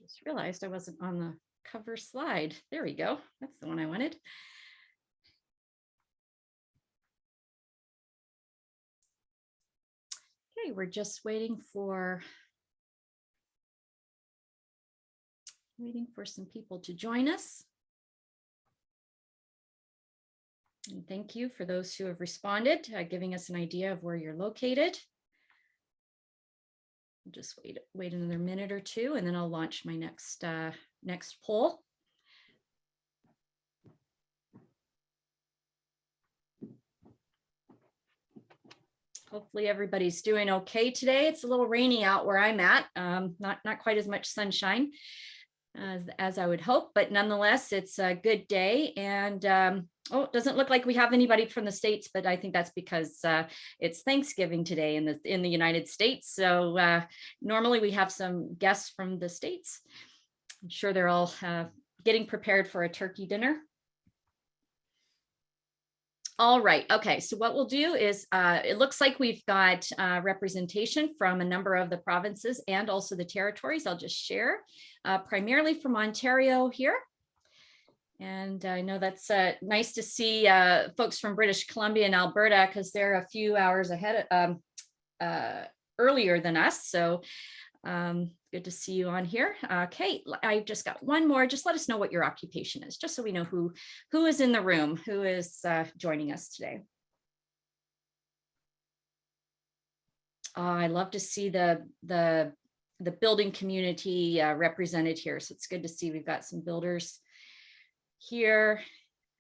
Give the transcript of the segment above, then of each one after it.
Just realized I wasn't on the cover slide. There we go. That's the one I wanted. Okay, we're just waiting for some people to join us. And thank you for those who have responded, giving us an idea of where you're located. Just wait another minute or two, and then I'll launch my next poll. Hopefully everybody's doing okay today. It's a little rainy out where I'm at, not quite as much sunshine as I would hope, but nonetheless, it's a good day. And oh, it doesn't look like we have anybody from the States, but I think that's because it's Thanksgiving today in the United States. So normally we have some guests from the States. I'm sure they're all getting prepared for a turkey dinner. All right. Okay. So what we'll do is it looks like we've got representation from a number of the provinces and also the territories. I'll just share primarily from Ontario here. And I know that's nice to see folks from British Columbia and Alberta, because they're a few hours ahead earlier than us. So good to see you on here. Okay, I just got one more. Just let us know what your occupation is, just so we know who is in the room, who is joining us today. I love to see the building community represented here. So it's good to see we've got some builders here,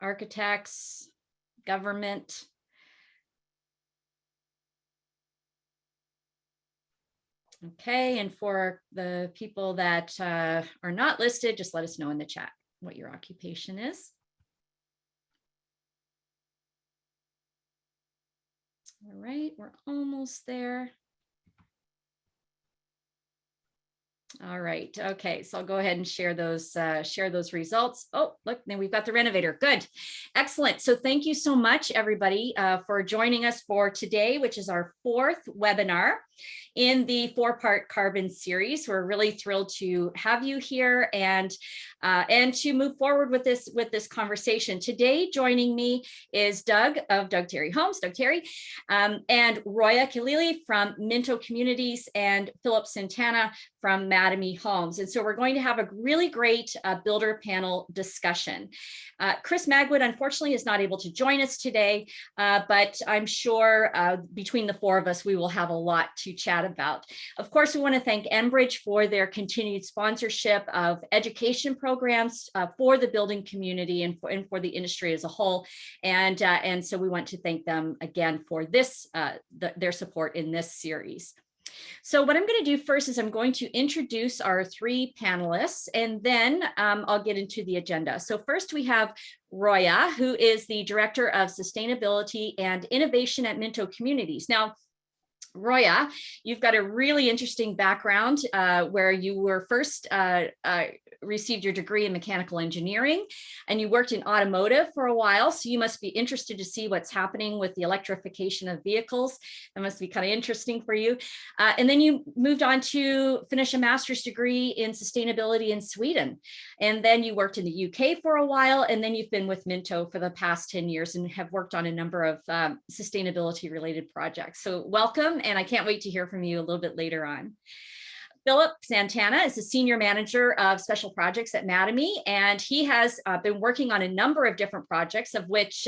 architects, government. Okay, and for the people that are not listed, just let us know in the chat what your occupation is. All right, we're almost there. All right. Okay. So I'll go ahead and share those results. Oh, look, then we've got the renovator. Good. Excellent. So thank you so much, everybody, for joining us for today, which is our 4th webinar in the 4-part carbon series. We're really thrilled to have you here and to move forward with this conversation. Today, joining me is Doug of Tarry Homes, Doug Tarry, and Roya, Khaleeli from Minto Communities, and Phillip, Santana from Mattamy Homes. And so we're going to have a really great builder panel discussion. Chris Magwood, unfortunately, is not able to join us today, but I'm sure between the 4 of us, we will have a lot to chat about. Of course, we want to thank Enbridge for their continued sponsorship of education programs for the building community and for the industry as a whole. And so we want to thank them again for this, their support in this series. So what I'm going to do first is I'm going to introduce our 3 panelists, and then I'll get into the agenda. So first we have Roya, who is the Director of Sustainability and Innovation at Minto Communities. Now, Roya, you've got a really interesting background where you were first received your degree in mechanical engineering, and you worked in automotive for a while. So you must be interested to see what's happening with the electrification of vehicles. That must be kind of interesting for you. And then you moved on to finish a master's degree in sustainability in Sweden. And then you worked in the UK for a while, and then you've been with Minto for the past 10 years and have worked on a number of sustainability related projects. So welcome, and I can't wait to hear from you a little bit later on. Phillip Santana is the Senior Manager of Special Projects at Mattamy, and he has been working on a number of different projects, of which,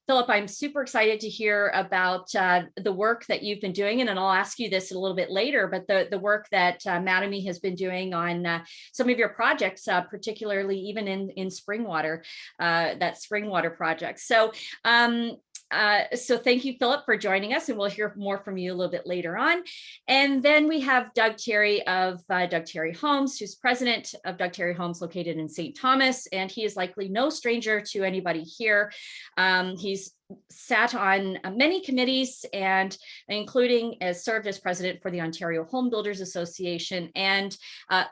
Phillip, I'm super excited to hear about the work that you've been doing, and then I'll ask you this a little bit later, but the work that Mattamy has been doing on some of your projects, particularly even in Springwater, that Springwater project. So so thank you, Phillip, for joining us, and we'll hear more from you a little bit later on. And then we have Doug Tarry of Doug Tarry Homes, who's president of Doug Tarry Homes located in St. Thomas, and he is likely no stranger to anybody here. He's sat on many committees, and including as served as president for the Ontario Home Builders Association. And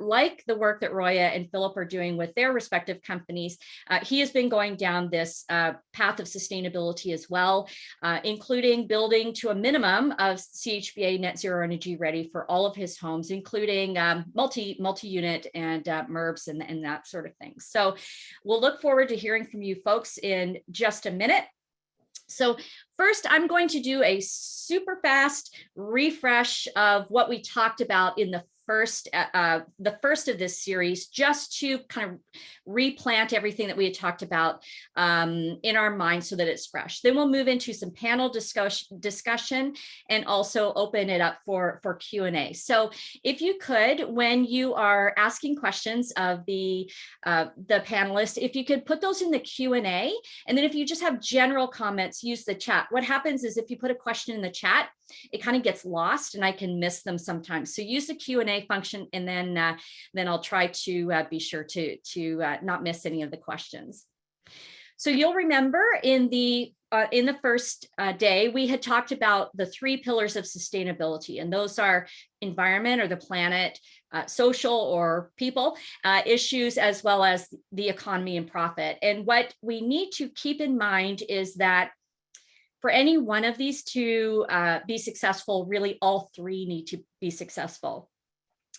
like the work that Roya and Phillip are doing with their respective companies, he has been going down this path of sustainability as well, including building to a minimum of CHBA net zero energy ready for all of his homes, including multi-unit and MURBs and that sort of thing. So we'll look forward to hearing from you folks in just a minute. So first, I'm going to do a super fast refresh of what we talked about in the first of this series, just to kind of replant everything that we had talked about in our minds so that it's fresh. Then we'll move into some panel discussion and also open it up for Q&A. So if you could, when you are asking questions of the panelists, if you could put those in the Q&A, and then if you just have general comments, use the chat. What happens is if you put a question in the chat, it kind of gets lost and I can miss them sometimes. So use the Q&A function, and then I'll try to be sure to not miss any of the questions. So you'll remember in the first day, we had talked about the 3 pillars of sustainability, and those are environment or the planet, social or people issues, as well as the economy and profit. And what we need to keep in mind is that for any one of these to be successful, really all 3 need to be successful.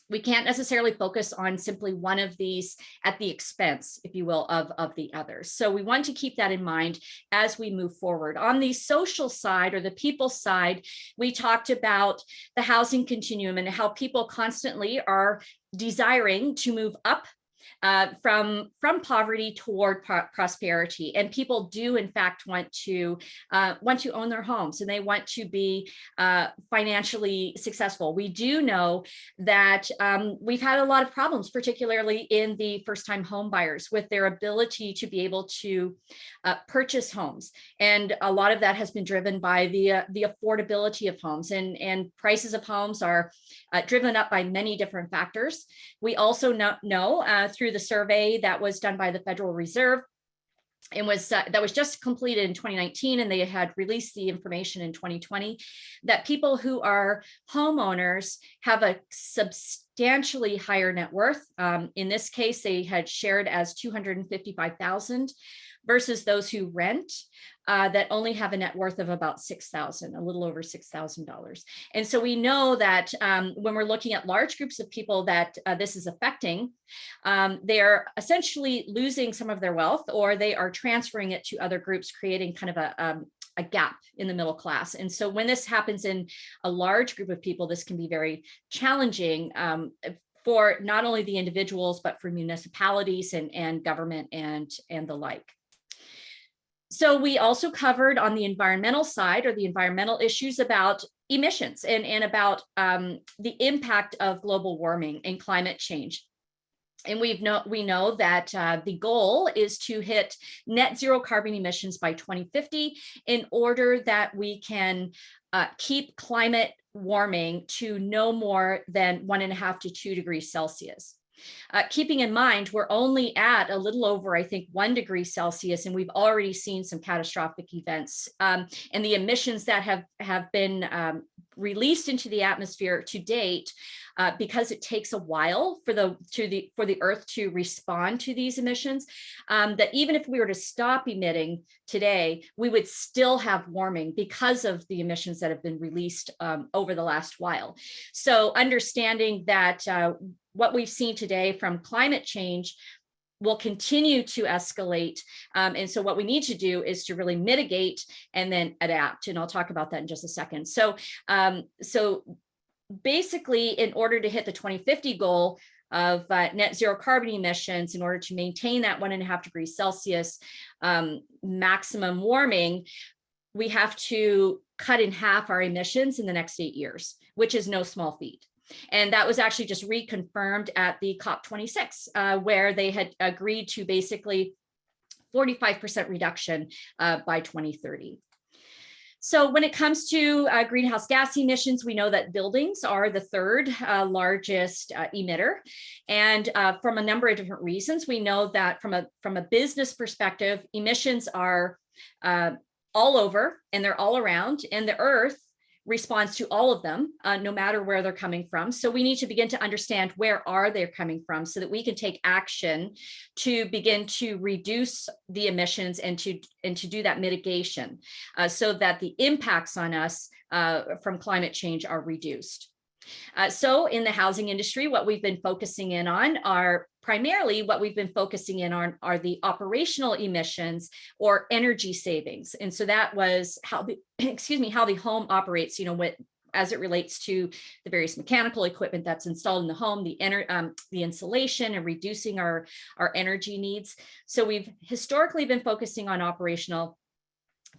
We can't necessarily focus on simply one of these at the expense, if you will, of the others. So we want to keep that in mind as we move forward. On the social side or the people side, we talked about the housing continuum and how people constantly are desiring to move up from poverty toward prosperity, and people do in fact want to own their homes, and they want to be financially successful. We do know that we've had a lot of problems, particularly in the first-time home buyers, with their ability to be able to purchase homes, and a lot of that has been driven by the affordability of homes, and prices of homes are driven up by many different factors. We also know through the survey that was done by the Federal Reserve, and that was just completed in 2019, and they had released the information in 2020, that people who are homeowners have a substantially higher net worth. In this case, they had shared as $255,000 versus those who rent that only have a net worth of about $6,000, a little over $6,000. And so we know that when we're looking at large groups of people that this is affecting, they're essentially losing some of their wealth, or they are transferring it to other groups, creating kind of a gap in the middle class. And so when this happens in a large group of people, this can be very challenging for not only the individuals, but for municipalities and government and the like. So we also covered on the environmental side, or the environmental issues, about emissions and about the impact of global warming and climate change. And we know that the goal is to hit net zero carbon emissions by 2050 in order that we can keep climate warming to no more than 1.5 to 2 degrees Celsius. Keeping in mind, we're only at a little over, I think, 1 degree Celsius, and we've already seen some catastrophic events. And the emissions that have been released into the atmosphere to date, because it takes a while for the Earth to respond to these emissions, that even if we were to stop emitting today, we would still have warming because of the emissions that have been released over the last while. So understanding that what we've seen today from climate change will continue to escalate. And so what we need to do is to really mitigate and then adapt. And I'll talk about that in just a second. So basically, in order to hit the 2050 goal of net zero carbon emissions, in order to maintain that 1.5 degrees Celsius maximum warming, we have to cut in half our emissions in the next 8 years, which is no small feat. And that was actually just reconfirmed at the COP26, where they had agreed to basically 45% reduction by 2030. So when it comes to greenhouse gas emissions, we know that buildings are the third largest emitter. And from a number of different reasons, we know that from a business perspective, emissions are all over and they're all around, and the earth responds to all of them, no matter where they're coming from. So we need to begin to understand where are they coming from so that we can take action to begin to reduce the emissions and to do that mitigation so that the impacts on us from climate change are reduced. So in the housing industry, what we've been focusing in on are primarily the operational emissions or energy savings. And so that was how the, how the home operates, as it relates to the various mechanical equipment that's installed in the home, the insulation, and reducing our energy needs. So we've historically been focusing on operational.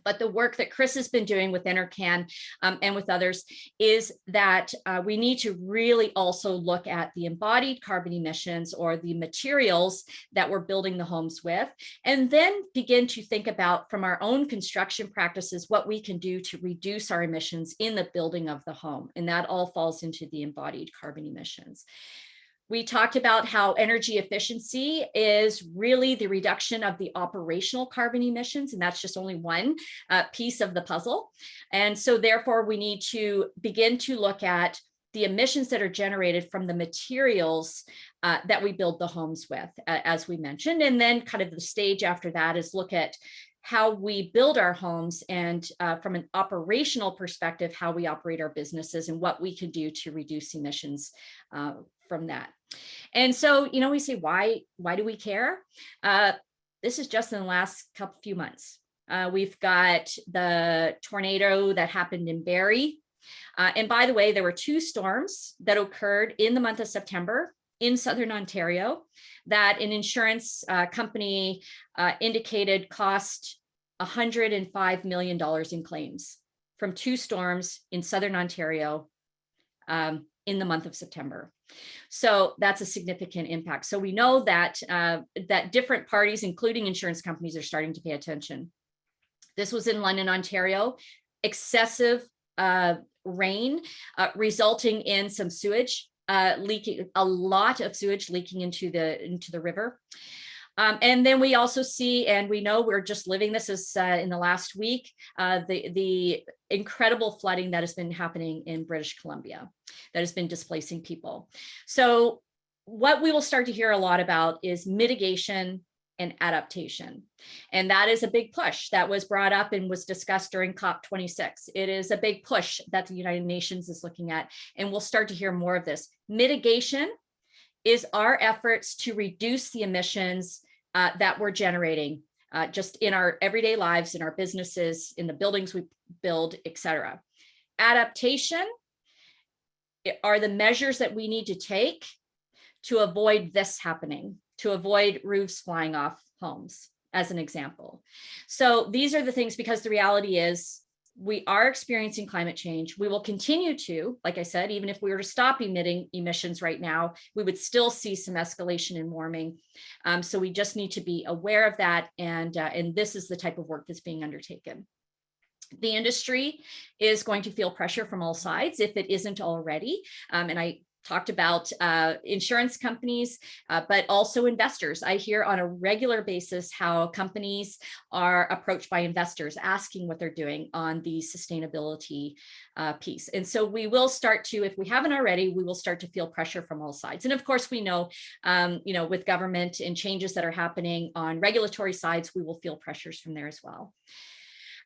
But the work that Chris has been doing with NRCan and with others is that we need to really also look at the embodied carbon emissions or the materials that we're building the homes with, and then begin to think about from our own construction practices what we can do to reduce our emissions in the building of the home. And that all falls into the embodied carbon emissions. We talked about how energy efficiency is really the reduction of the operational carbon emissions, and that's just only one piece of the puzzle. And so therefore, we need to begin to look at the emissions that are generated from the materials that we build the homes with, as we mentioned. And then kind of the stage after that is look at how we build our homes and from an operational perspective, how we operate our businesses and what we can do to reduce emissions from that. And so, we say, why do we care? This is just in the last few months. We've got the tornado that happened in Barrie. And by the way, there were 2 storms that occurred in the month of September in Southern Ontario that an insurance company indicated cost $105 million in claims from 2 storms in Southern Ontario in the month of September. So that's a significant impact. So we know that that different parties, including insurance companies, are starting to pay attention. This was in London, Ontario, excessive rain resulting in some sewage leaking, a lot of sewage leaking into the river. And then we also see, and we know we're just living this as in the last week, the incredible flooding that has been happening in British Columbia that has been displacing people. So what we will start to hear a lot about is mitigation and adaptation. And that is a big push that was brought up and was discussed during COP26. It is a big push that the United Nations is looking at, and we'll start to hear more of this. Mitigation is our efforts to reduce the emissions that we're generating just in our everyday lives, in our businesses, in the buildings we build, et cetera. Adaptation are the measures that we need to take to avoid this happening, to avoid roofs flying off homes, as an example. So these are the things, because the reality is we are experiencing climate change. We will continue to, like I said, even if we were to stop emitting emissions right now, we would still see some escalation in warming. So we just need to be aware of that. And this is the type of work that's being undertaken. The industry is going to feel pressure from all sides if it isn't already. And I talked about insurance companies, but also investors. I hear on a regular basis how companies are approached by investors asking what they're doing on the sustainability piece. And so we will start to, if we haven't already, we will start to feel pressure from all sides. And of course, we know, with government and changes that are happening on regulatory sides, we will feel pressures from there as well.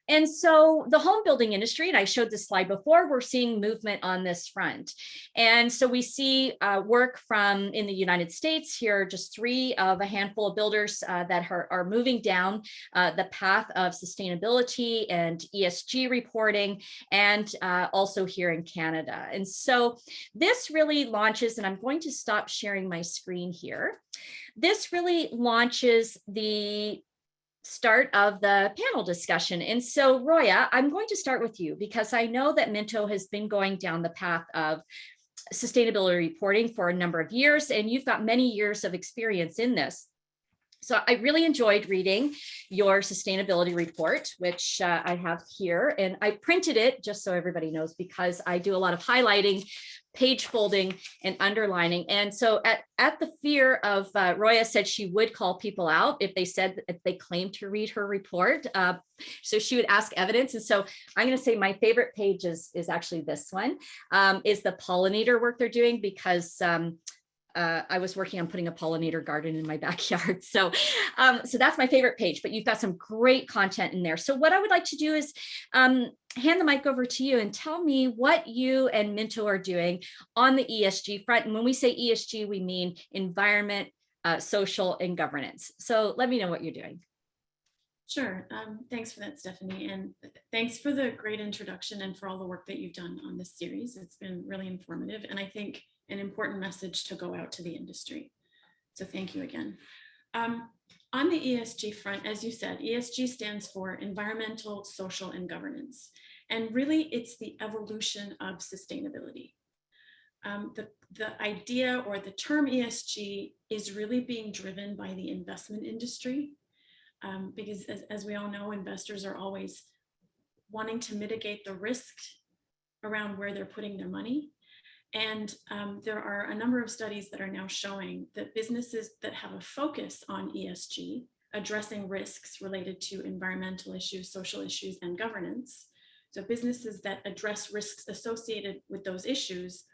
And so the home building industry, and I showed this slide before, we're seeing movement on this front. And so we see work from in the United States. Here are just 3 of a handful of builders that are moving down the path of sustainability and ESG reporting, and also here in Canada. And so this really launches, and I'm going to stop sharing my screen here. This really launches the start of the panel discussion. And so Roya, I'm going to start with you because I know that Minto has been going down the path of sustainability reporting for a number of years, and you've got many years of experience in this. So I really enjoyed reading your sustainability report, which I have here, and I printed it just so everybody knows, because I do a lot of highlighting, page folding, and underlining. And so at the fear of, Roya said she would call people out if they claimed to read her report. So she would ask evidence. And so I'm going to say my favorite page is actually this one, is the pollinator work they're doing, because I was working on putting a pollinator garden in my backyard. So that's my favorite page, but you've got some great content in there. So what I would like to do is hand the mic over to you and tell me what you and Minto are doing on the ESG front. And when we say ESG, we mean environment, social, and governance. So let me know what you're doing. Sure. Thanks for that, Stefanie. And thanks for the great introduction and for all the work that you've done on this series. It's been really informative, and I think an important message to go out to the industry. So thank you again. On the ESG front, as you said, ESG stands for environmental, social, and governance. And really, it's the evolution of sustainability. The idea or the term ESG is really being driven by the investment industry. Because as we all know, investors are always wanting to mitigate the risk around where they're putting their money. And there are a number of studies that are now showing that businesses that have a focus on ESG, addressing risks related to environmental issues, social issues, and governance, so businesses that address risks associated with those issues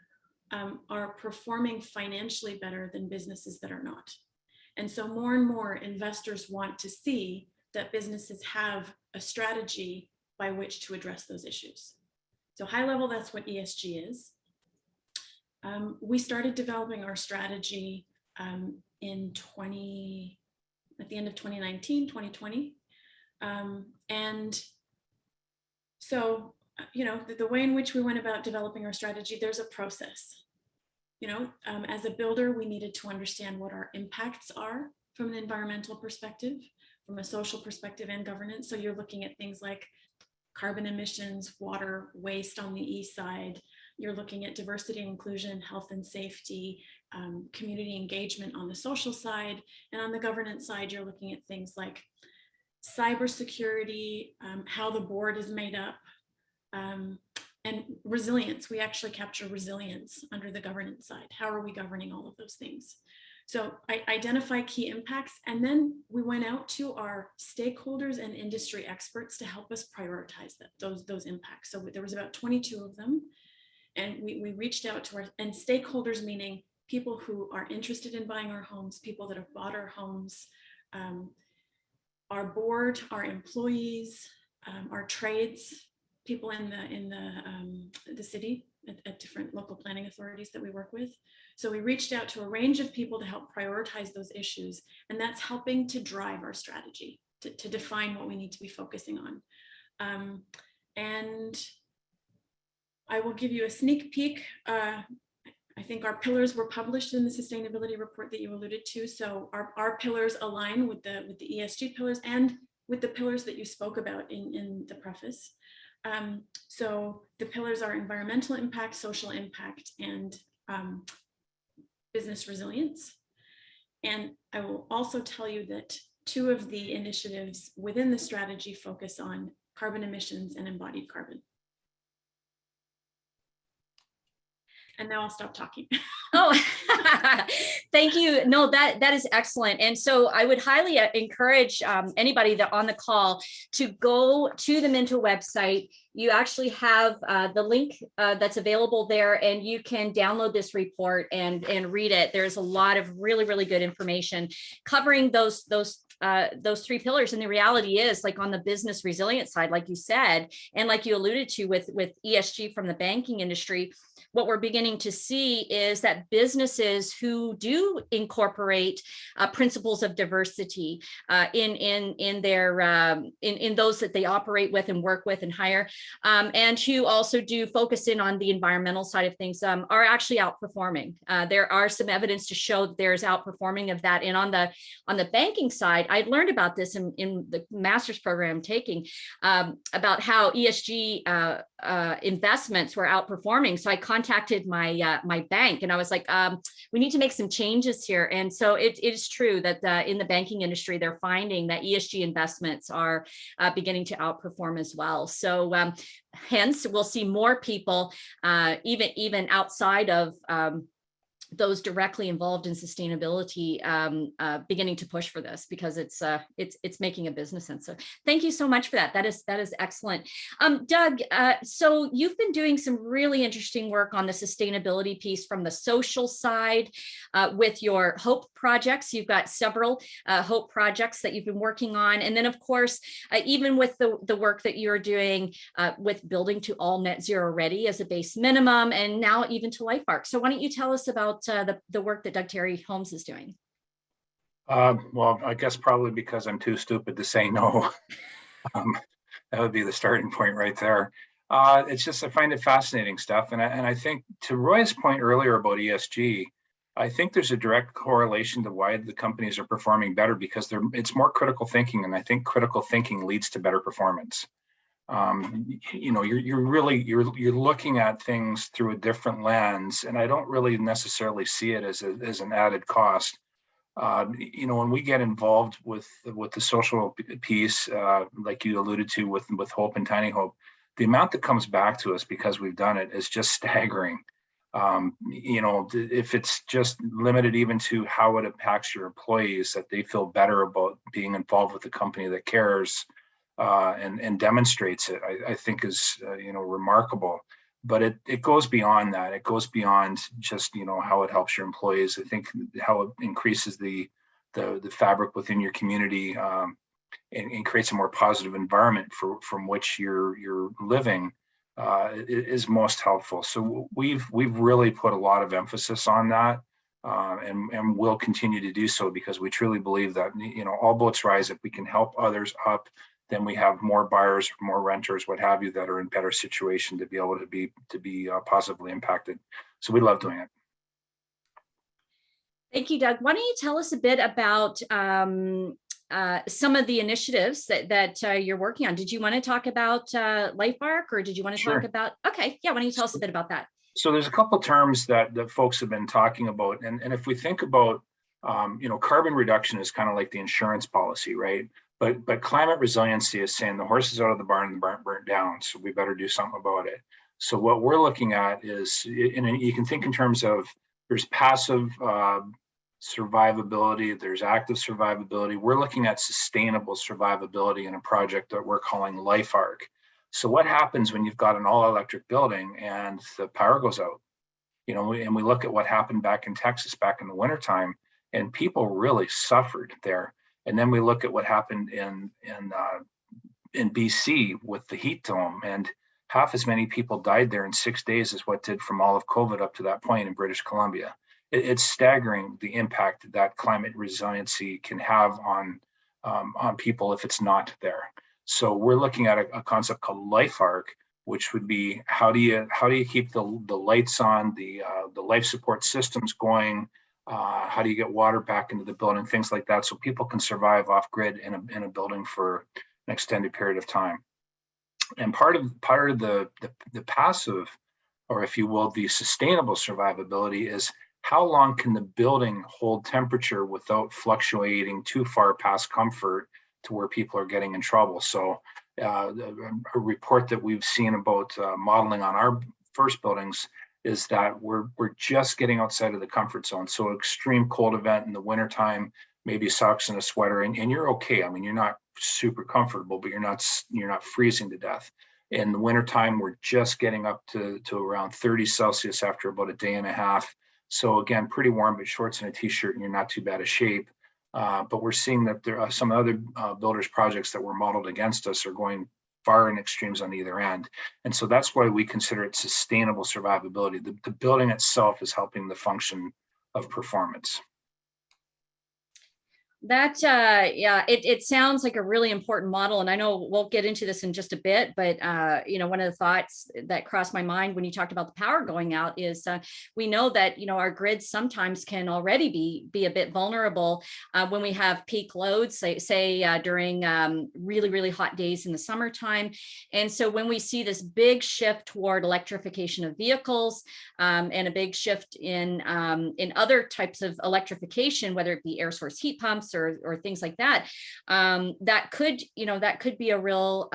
are performing financially better than businesses that are not. And so more and more investors want to see that businesses have a strategy by which to address those issues. So high level, that's what ESG is. We started developing our strategy at the end of 2019, 2020. And so, the way in which we went about developing our strategy, there's a process. As a builder, we needed to understand what our impacts are from an environmental perspective, from a social perspective, and governance. So you're looking at things like carbon emissions, water, waste on the east side. You're looking at diversity and inclusion, health and safety, community engagement on the social side. And on the governance side, you're looking at things like cybersecurity, how the board is made up, and resilience. We actually capture resilience under the governance side. How are we governing all of those things? So I identify key impacts, and then we went out to our stakeholders and industry experts to help us prioritize those impacts. So there was about 22 of them, and we reached out to and stakeholders, meaning people who are interested in buying our homes, people that have bought our homes, our board, our employees, our trades, people in the city at different local planning authorities that we work with. So we reached out to a range of people to help prioritize those issues, and that's helping to drive our strategy, to define what we need to be focusing on. And I will give you a sneak peek. I think our pillars were published in the sustainability report that you alluded to. So our pillars align with the ESG pillars and with the pillars that you spoke about in the preface. So the pillars are environmental impact, social impact, and business resilience. And I will also tell you that 2 of the initiatives within the strategy focus on carbon emissions and embodied carbon. And now I'll stop talking. Oh, thank you. No, that is excellent. And so I would highly encourage anybody that on the call to go to the Minto website. You actually have the link that's available there, and you can download this report and read it. There's a lot of really, really good information covering those 3 pillars. And the reality is, like on the business resilience side, like you said, and like you alluded to with ESG from the banking industry, what we're beginning to see is that businesses who do incorporate principles of diversity in those that they operate with and work with and hire, and who also do focus in on the environmental side of things, are actually outperforming. There are some evidence to show that there's outperforming of that. And on the banking side, I learned about this in the master's program I'm taking, about how ESG investments were outperforming. So I contacted my my bank, and I was like, we need to make some changes here. And so it is true that in the banking industry, they're finding that ESG investments are beginning to outperform as well. So hence, we'll see more people, even outside of those directly involved in sustainability, beginning to push for this, because it's making a business sense. So thank you so much for that. That is excellent. Doug, so you've been doing some really interesting work on the sustainability piece from the social side with your HOPE projects. You've got several HOPE projects that you've been working on. And then of course, even with the work that you're doing with building to all net zero ready as a base minimum, and now even to Life Arc. So why don't you tell us about the work that Doug Tarry Holmes is doing? Well, I guess probably because I'm too stupid to say no. That would be the starting point right there. It's just, I find it fascinating stuff. And I think to Roya's point earlier about ESG, I think there's a direct correlation to why the companies are performing better, because it's more critical thinking. And I think critical thinking leads to better performance. You know, you're looking at things through a different lens, and I don't really necessarily see it as an added cost. You know, when we get involved with the social piece, like you alluded to with Hope and Tiny Hope, the amount that comes back to us because we've done it is just staggering. You know, if it's just limited even to how it impacts your employees, that they feel better about being involved with a company that cares. And demonstrates it, I think is, you know, remarkable. But it goes beyond that. It goes beyond just, you know, how it helps your employees. I think how it increases the fabric within your community, and creates a more positive environment from which you're living, is most helpful. So we've really put a lot of emphasis on that. And will continue to do so, because we truly believe that, you know, all boats rise. If we can help others up, then we have more buyers, more renters, what have you, that are in better situation to be able to be positively impacted. So we love doing it. Thank you, Doug. Why don't you tell us a bit about some of the initiatives that you're working on? Did you want to talk about Life Arc, or did you want to talk about? Okay, yeah. Why don't you tell us a bit about that? So there's a couple of terms that folks have been talking about, and if we think about, you know, carbon reduction is kind of like the insurance policy, right? But climate resiliency is saying the horse is out of the barn and the barn burnt down, so we better do something about it. So what we're looking at is, and you can think in terms of, there's passive survivability, there's active survivability. We're looking at sustainable survivability in a project that we're calling Life Arc. So what happens when you've got an all-electric building and the power goes out? You know, and we look at what happened back in Texas back in the wintertime, and people really suffered there. And then we look at what happened in BC with the heat dome, and half as many people died there in 6 days as what did from all of COVID up to that point in British Columbia. It's staggering the impact that climate resiliency can have on people if it's not there. So we're looking at a concept called Life Arc, which would be, how do you keep the lights on, the life support systems going? How do you get water back into the building, things like that, so people can survive off grid in a building for an extended period of time. And part of the passive, or if you will, the sustainable survivability, is how long can the building hold temperature without fluctuating too far past comfort to where people are getting in trouble. So a report that we've seen about modeling on our first buildings is that we're just getting outside of the comfort zone. So extreme cold event in the wintertime, maybe socks and a sweater, and you're okay. I mean, you're not super comfortable, but you're not freezing to death. In the wintertime, we're just getting up to around 30 Celsius after about a day and a half. So again, pretty warm, but shorts and a t-shirt, and you're not too bad a shape. But we're seeing that there are some other builders projects that were modeled against us are going far in extremes on either end. And so that's why we consider it sustainable survivability. The building itself is helping the function of performance. Yeah, it sounds like a really important model. And I know we'll get into this in just a bit, but one of the thoughts that crossed my mind when you talked about the power going out is we know that, our grids sometimes can already be a bit vulnerable when we have peak loads, say during really, really hot days in the summertime. And so when we see this big shift toward electrification of vehicles and a big shift in other types of electrification, whether it be air source heat pumps or things like that, that could be a real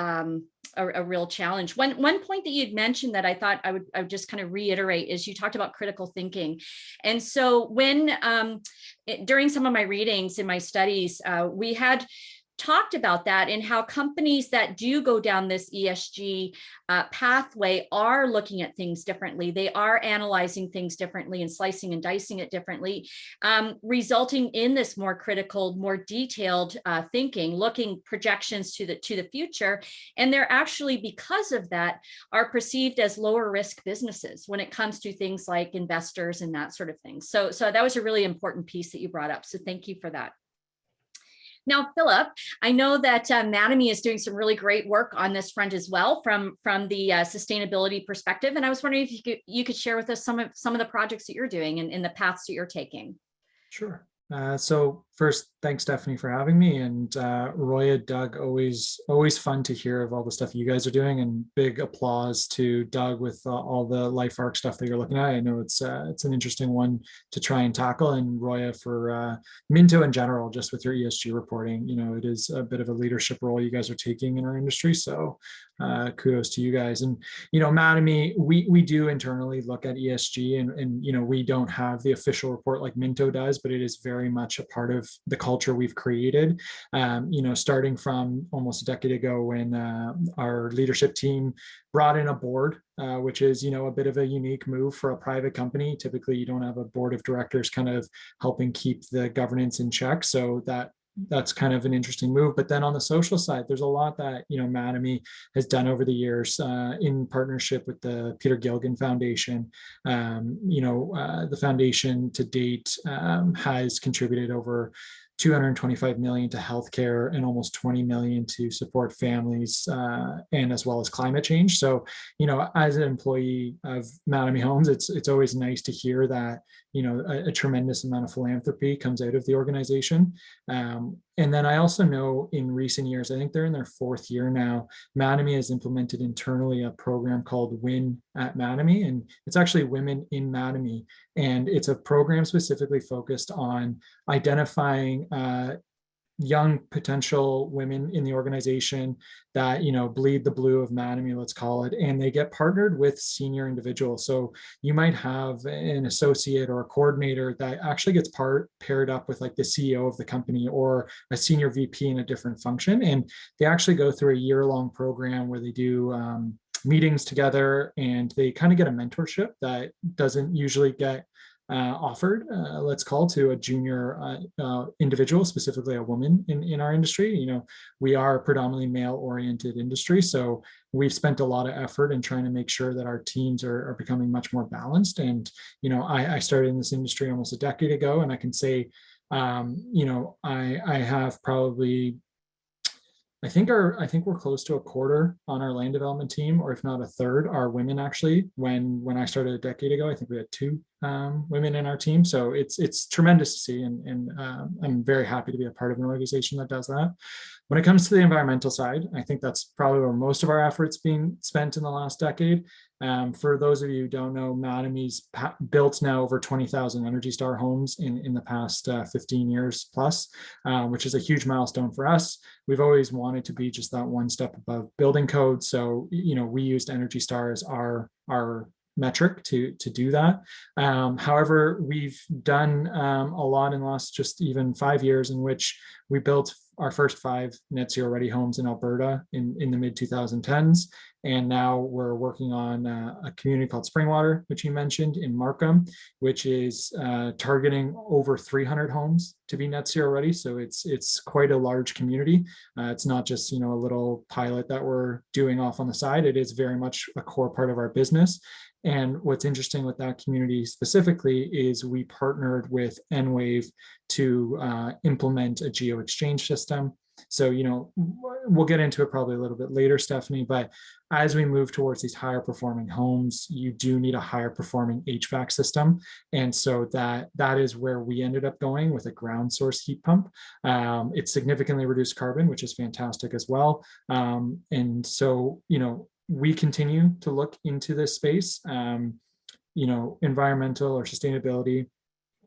challenge. One point that you'd mentioned that I thought I would just kind of reiterate is you talked about critical thinking. And so when during some of my readings in my studies, we had talked about that and how companies that do go down this ESG pathway are looking at things differently. They are analyzing things differently and slicing and dicing it differently, resulting in this more critical, more detailed thinking, looking projections to the future. And they're actually, because of that, are perceived as lower risk businesses when it comes to things like investors and that sort of thing. So that was a really important piece that you brought up. So thank you for that. Now, Phillip, I know that Mattamy is doing some really great work on this front as well from the sustainability perspective. And I was wondering if you could share with us some of the projects that you're doing and the paths that you're taking. Sure. So first, thanks, Stefanie, for having me. And Roya, Doug, always fun to hear of all the stuff you guys are doing. And big applause to Doug with all the life arc stuff that you're looking at. I know it's an interesting one to try and tackle. And Roya for Minto in general, just with your ESG reporting. It is a bit of a leadership role you guys are taking in our industry. So kudos to you guys. And Mattamy, we do internally look at ESG, and we don't have the official report like Minto does, but it is very much a part of the culture we've created. Starting from almost a decade ago when our leadership team brought in a board, which is a bit of a unique move for a private company. Typically, you don't have a board of directors kind of helping keep the governance in check. So that's kind of an interesting move. But then on the social side, there's a lot that Mattamy has done over the years in partnership with the Peter Gilligan Foundation. The foundation to date has contributed over 225 million to healthcare and almost 20 million to support families and as well as climate change. So, as an employee of Mattamy Homes, it's always nice to hear that, a tremendous amount of philanthropy comes out of the organization. And then I also know in recent years, I think they're in their 4th year now, Mattamy has implemented internally a program called Win at Mattamy, and it's actually Women in Mattamy. And it's a program specifically focused on identifying young potential women in the organization that bleed the blue of Mattamy, let's call it, and they get partnered with senior individuals. So you might have an associate or a coordinator that actually gets paired up with like the CEO of the company or a senior VP in a different function, and they actually go through a year-long program where they do meetings together, and they kind of get a mentorship that doesn't usually get offered, let's call, to a junior individual, specifically a woman in our industry. We are a predominantly male-oriented industry, so we've spent a lot of effort in trying to make sure that our teams are becoming much more balanced. And I started in this industry almost a decade ago, and I can say, I have probably, I think we're close to a quarter on our land development team, or if not a third, are women. Actually, when I started a decade ago, I think we had 2 women in our team. So it's tremendous to see, and I'm very happy to be a part of an organization that does that. When it comes to the environmental side, I think that's probably where most of our efforts being spent in the last decade. For those of you who don't know, Mattamy's built now over 20,000 Energy Star homes in the past 15 years plus, which is a huge milestone for us. We've always wanted to be just that one step above building code. So, we used Energy Star as our metric to do that. However, we've done a lot in the last just even 5 years, in which we built our first 5 net zero ready homes in Alberta in the mid 2010s. And now we're working on a community called Springwater, which you mentioned, in Markham, which is targeting over 300 homes to be net zero ready. So it's quite a large community. It's not just a little pilot that we're doing off on the side. It is very much a core part of our business. And what's interesting with that community specifically is we partnered with Enwave to implement a geo exchange system. So, we'll get into it probably a little bit later, Stefanie, but as we move towards these higher performing homes, you do need a higher performing HVAC system. And so that is where we ended up going with a ground source heat pump. It significantly reduced carbon, which is fantastic as well. And so, we continue to look into this space. Environmental or sustainability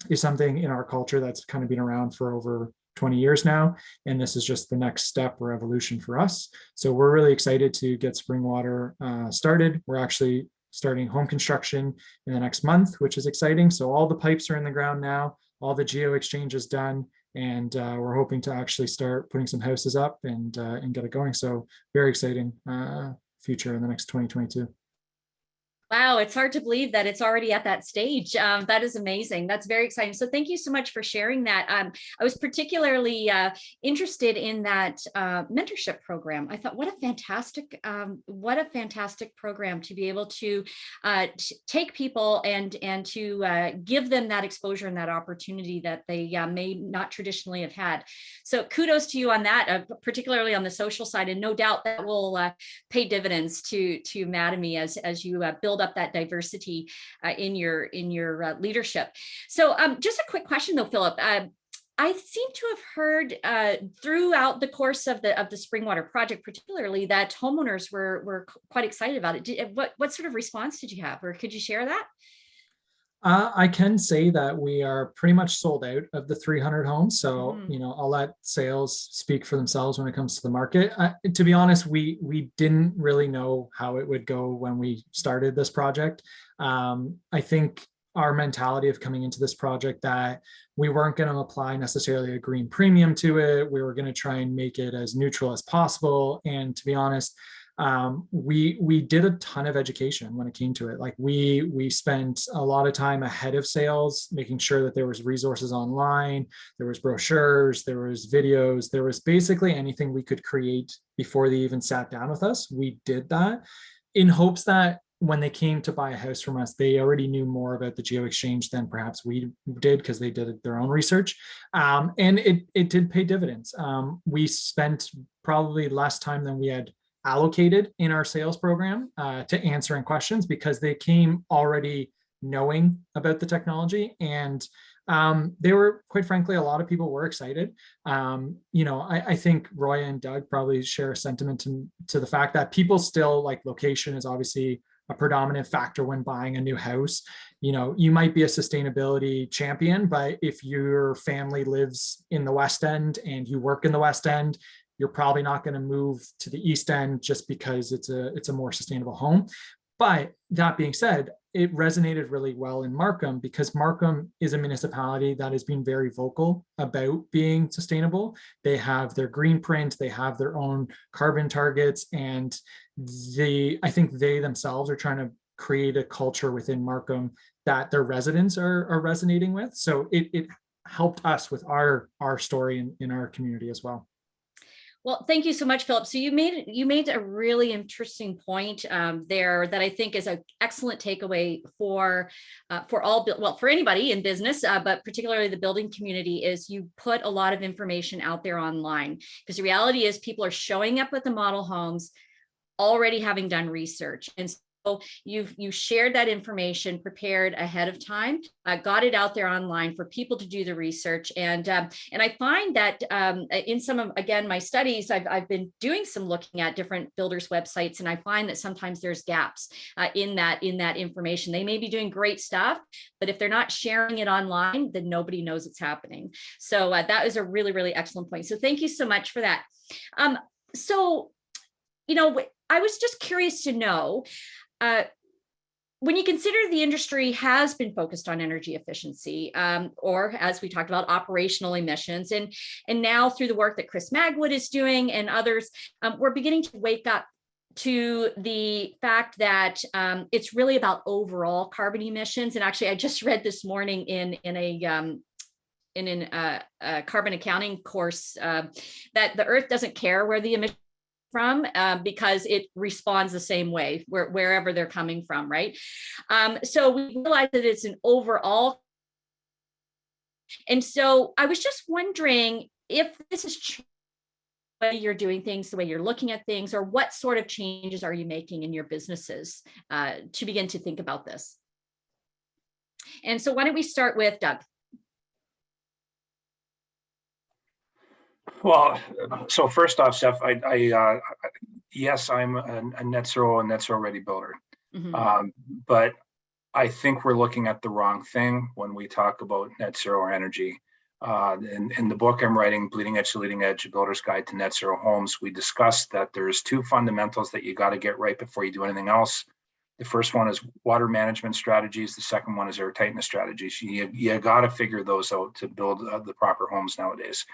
is something in our culture that's kind of been around for over 20 years now. And this is just the next step or evolution for us. So we're really excited to get Springwater started. We're actually starting home construction in the next month, which is exciting. So all the pipes are in the ground now, all the geo exchange is done. And we're hoping to actually start putting some houses up and get it going. So very exciting future in the next 2022. Wow, it's hard to believe that it's already at that stage. That is amazing. That's very exciting. So thank you so much for sharing that. I was particularly interested in that mentorship program. I thought, what a fantastic program to be able to take people and to give them that exposure and that opportunity that they may not traditionally have had. So kudos to you on that, particularly on the social side, and no doubt that will pay dividends to Mattamy as you build up that diversity in your leadership. So just a quick question though, Phillip. I seem to have heard throughout the course of the Springwater project, particularly, that homeowners were quite excited about it. What sort of response did you have, or could you share that? I can say that we are pretty much sold out of the 300 homes. So, I'll let sales speak for themselves when it comes to the market. To be honest, we didn't really know how it would go when we started this project. I think our mentality of coming into this project that we weren't going to apply necessarily a green premium to it. We were going to try and make it as neutral as possible. And to be honest, we did a ton of education when it came to it. Like we spent a lot of time ahead of sales, making sure that there was resources online, there was brochures, there was videos, there was basically anything we could create before they even sat down with us. We did that in hopes that when they came to buy a house from us, they already knew more about the geo exchange than perhaps we did, because they did their own research. And it did pay dividends. We spent probably less time than we had allocated in our sales program to answering questions, because they came already knowing about the technology. And they were, quite frankly, a lot of people were excited. I think Roya and Doug probably share a sentiment to the fact that people still, like, location is obviously a predominant factor when buying a new house. You might be a sustainability champion, but if your family lives in the West End and you work in the West End, you're probably not going to move to the East End just because it's a more sustainable home. But that being said, it resonated really well in Markham, because Markham is a municipality that has been very vocal about being sustainable. They have their green print, they have their own carbon targets, and I think they themselves are trying to create a culture within Markham that their residents are resonating with. So it helped us with our story in our community as well. Well, thank you so much, Phillip. So you made a really interesting point there that I think is an excellent takeaway for anybody in business, but particularly the building community, is you put a lot of information out there online, because the reality is people are showing up at the model homes already having done research. And so you shared that information, prepared ahead of time, got it out there online for people to do the research. And I find that in some of, again, my studies, I've been doing some looking at different builders' websites, and I find that sometimes there's gaps in that information. They may be doing great stuff, but if they're not sharing it online, then nobody knows it's happening. So that is a really, really excellent point. So thank you so much for that. I was just curious to know, when you consider the industry has been focused on energy efficiency, or as we talked about, operational emissions, and now through the work that Chris Magwood is doing and others, we're beginning to wake up to the fact that it's really about overall carbon emissions. And actually, I just read this morning in a carbon accounting course that the Earth doesn't care where the emissions from, because it responds the same way wherever they're coming from, right? So we realize that it's an overall. And so I was just wondering if this is the way you're doing things, the way you're looking at things, or what sort of changes are you making in your businesses to begin to think about this? And so why don't we start with Doug? Well, so first off, Steph, yes, I'm a net zero and net zero ready builder. Mhm. But I think we're looking at the wrong thing when we talk about net zero energy. In the book I'm writing, Bleeding Edge to Leading Edge, A Builder's Guide to Net Zero Homes, we discussed that there's two fundamentals that you got to get right before you do anything else. The first one is water management strategies. The second one is air tightness strategies. You got to figure those out to build the proper homes nowadays.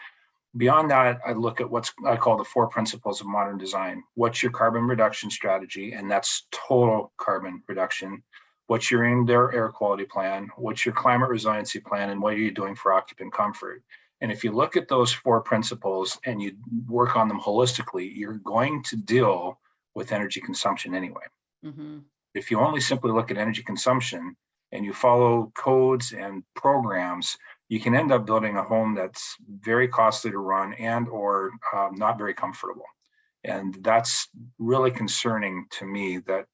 Beyond that, I look at what I call the four principles of modern design. What's your carbon reduction strategy? And that's total carbon reduction. What's your indoor air quality plan? What's your climate resiliency plan? And what are you doing for occupant comfort? And if you look at those four principles and you work on them holistically, you're going to deal with energy consumption anyway. Mm-hmm. If you only simply look at energy consumption and you follow codes and programs, you can end up building a home that's very costly to run and or not very comfortable. And that's really concerning to me that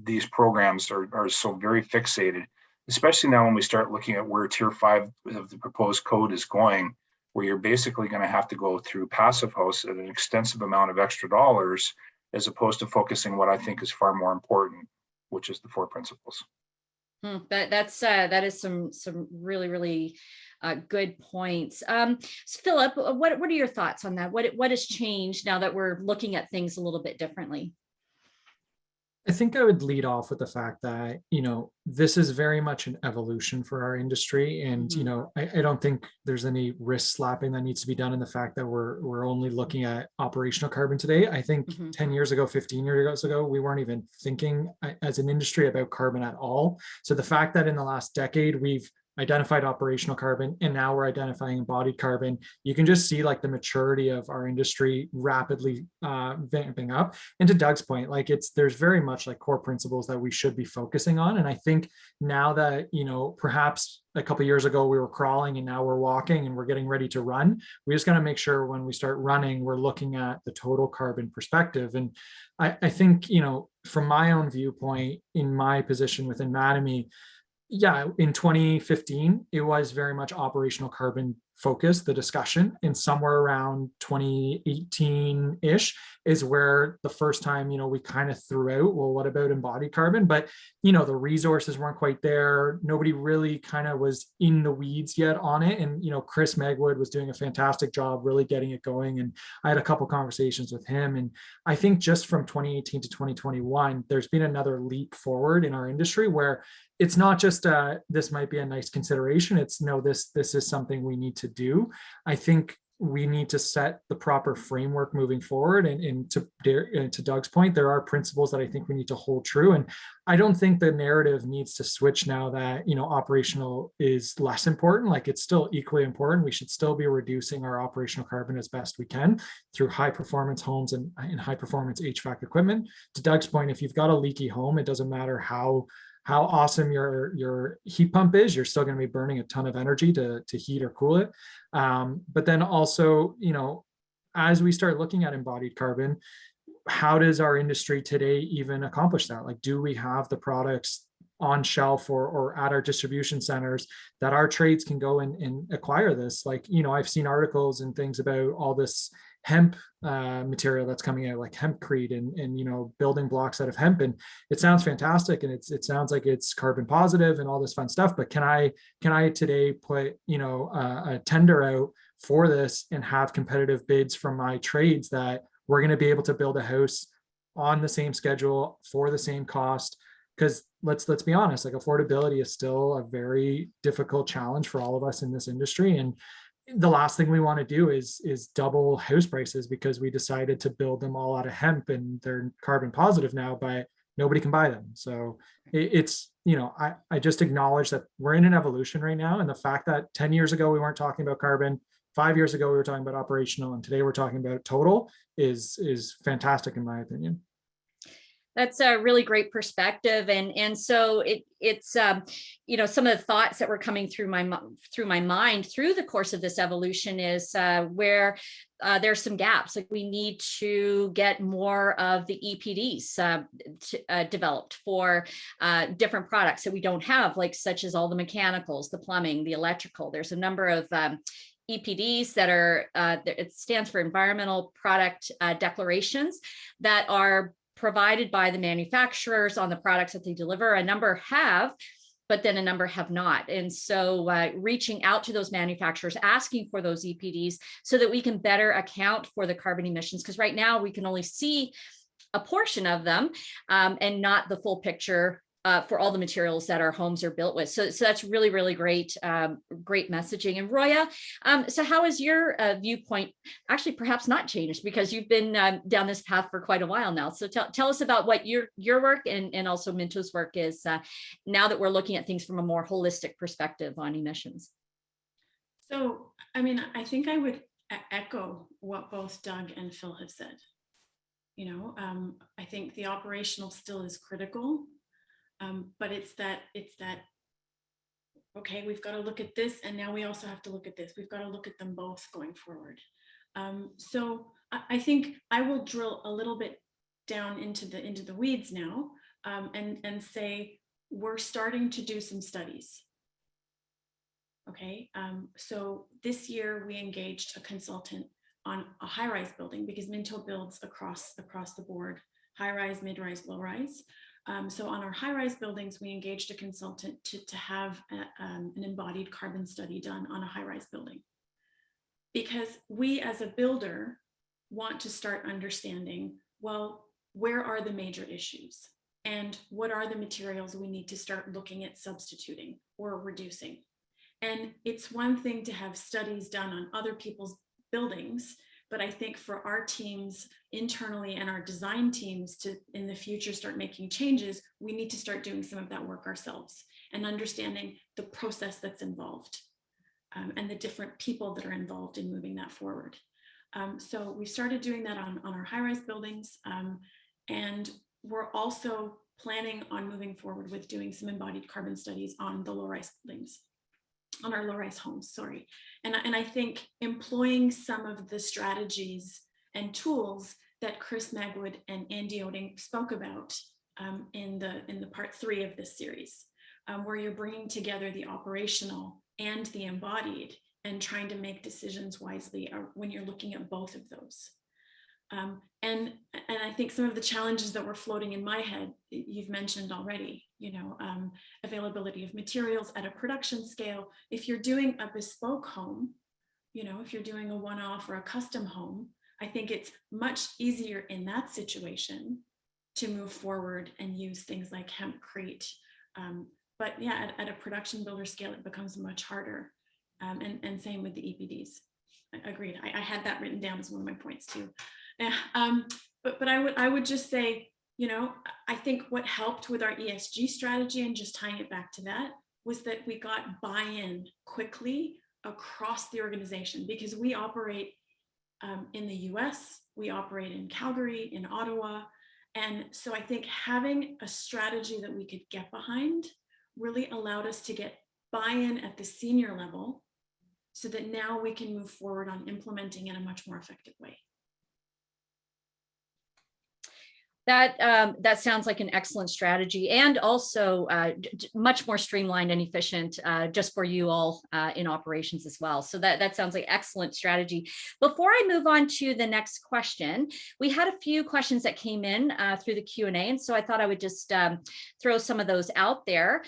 these programs are so very fixated, especially now when we start looking at where tier 5 of the proposed code is going, where you're basically going to have to go through passive house at an extensive amount of extra dollars, as opposed to focusing what I think is far more important, which is the four principles. That is some really good points. Phillip, what are your thoughts on that? What has changed now that we're looking at things a little bit differently? I think I would lead off with the fact that, this is very much an evolution for our industry. And, I don't think there's any wrist slapping that needs to be done in the fact that we're only looking at operational carbon today. I think 10 years ago, 15 years ago, we weren't even thinking as an industry about carbon at all. So the fact that in the last decade, we've identified operational carbon and now we're identifying embodied carbon, you can just see like the maturity of our industry rapidly vamping up. And to Doug's point, like there's very much like core principles that we should be focusing on. And I think now that, perhaps a couple of years ago we were crawling and now we're walking and we're getting ready to run, we just got to make sure when we start running, we're looking at the total carbon perspective. And I think, from my own viewpoint, in my position within Mattamy, yeah, in 2015, it was very much operational carbon focused, the discussion, and somewhere around 2018-ish is where the first time, we kind of threw out, well, what about embodied carbon? But, the resources weren't quite there. Nobody really kind of was in the weeds yet on it. And, Chris Magwood was doing a fantastic job really getting it going. And I had a couple conversations with him. And I think just from 2018 to 2021, there's been another leap forward in our industry where it's not just this might be a nice consideration. It's no, this is something we need to do. I think we need to set the proper framework moving forward. And to Doug's point, there are principles that I think we need to hold true. And I don't think the narrative needs to switch now that, operational is less important. Like it's still equally important. We should still be reducing our operational carbon as best we can through high performance homes and high performance HVAC equipment. To Doug's point, if you've got a leaky home, it doesn't matter how awesome your heat pump is, you're still going to be burning a ton of energy to heat or cool it. But then also, as we start looking at embodied carbon, how does our industry today even accomplish that? Like, do we have the products on shelf or at our distribution centers that our trades can go and acquire this? Like, I've seen articles and things about all this hemp material that's coming out, like hempcrete and building blocks out of hemp, and it sounds fantastic and it sounds like it's carbon positive and all this fun stuff. But can I today put a tender out for this and have competitive bids from my trades that we're going to be able to build a house on the same schedule for the same cost? Because let's be honest, like affordability is still a very difficult challenge for all of us in this industry. And the last thing we want to do is double house prices because we decided to build them all out of hemp and they're carbon positive now, but nobody can buy them. So it's, I just acknowledge that we're in an evolution right now. And the fact that 10 years ago, we weren't talking about carbon, 5 years ago we were talking about operational, and today we're talking about total is fantastic in my opinion. That's a really great perspective, and so it's you know, some of the thoughts that were coming through my mind through the course of this evolution is where there's some gaps. Like we need to get more of the EPDs developed for different products that we don't have, like such as all the mechanicals, the plumbing, the electrical. There's a number of EPDs that are it stands for environmental product declarations that are provided by the manufacturers on the products that they deliver. A number have, but then a number have not. And so reaching out to those manufacturers, asking for those EPDs so that we can better account for the carbon emissions. Because right now we can only see a portion of them and not the full picture for all the materials that our homes are built with. So that's really, really great, great messaging. And Roya, so how has your viewpoint actually perhaps not changed, because you've been down this path for quite a while now. So tell us about what your work and also Minto's work is now that we're looking at things from a more holistic perspective on emissions. So, I mean, I think I would echo what both Doug and Phil have said. You know, I think the operational still is critical. But it's that, okay, we've got to look at this, and now we also have to look at this. We've got to look at them both going forward. So I think I will drill a little bit down into the weeds now, and say we're starting to do some studies. Okay, so this year we engaged a consultant on a high-rise building, because Minto builds across the board, high-rise, mid-rise, low-rise. So on our high-rise buildings, we engaged a consultant to have an embodied carbon study done on a high-rise building. Because we as a builder want to start understanding, well, where are the major issues? And what are the materials we need to start looking at substituting or reducing? And it's one thing to have studies done on other people's buildings, but I think for our teams internally and our design teams to in the future start making changes, we need to start doing some of that work ourselves and understanding the process that's involved and the different people that are involved in moving that forward. So we started doing that on our high-rise buildings, and we're also planning on moving forward with doing some embodied carbon studies on the low-rise buildings. On our low-rise homes, sorry. And I think employing some of the strategies and tools that Chris Magwood and Andy Oding spoke about in the part 3 of this series, where you're bringing together the operational and the embodied and trying to make decisions wisely when you're looking at both of those. And I think some of the challenges that were floating in my head, you've mentioned already, you know, availability of materials at a production scale. If you're doing a bespoke home, you know, if you're doing a one-off or a custom home, I think it's much easier in that situation to move forward and use things like hempcrete. But yeah, at a production builder scale, it becomes much harder. And same with the EPDs. Agreed. I had that written down as one of my points too. But I would just say, you know, I think what helped with our ESG strategy, and just tying it back to that, was that we got buy-in quickly across the organization, because we operate in the US, we operate in Calgary, in Ottawa. And so I think having a strategy that we could get behind really allowed us to get buy-in at the senior level, so that now we can move forward on implementing in a much more effective way. That sounds like an excellent strategy, and also much more streamlined and efficient just for you all in operations as well. So that sounds like excellent strategy. Before I move on to the next question, we had a few questions that came in through the Q&A, and so I thought I would just throw some of those out there.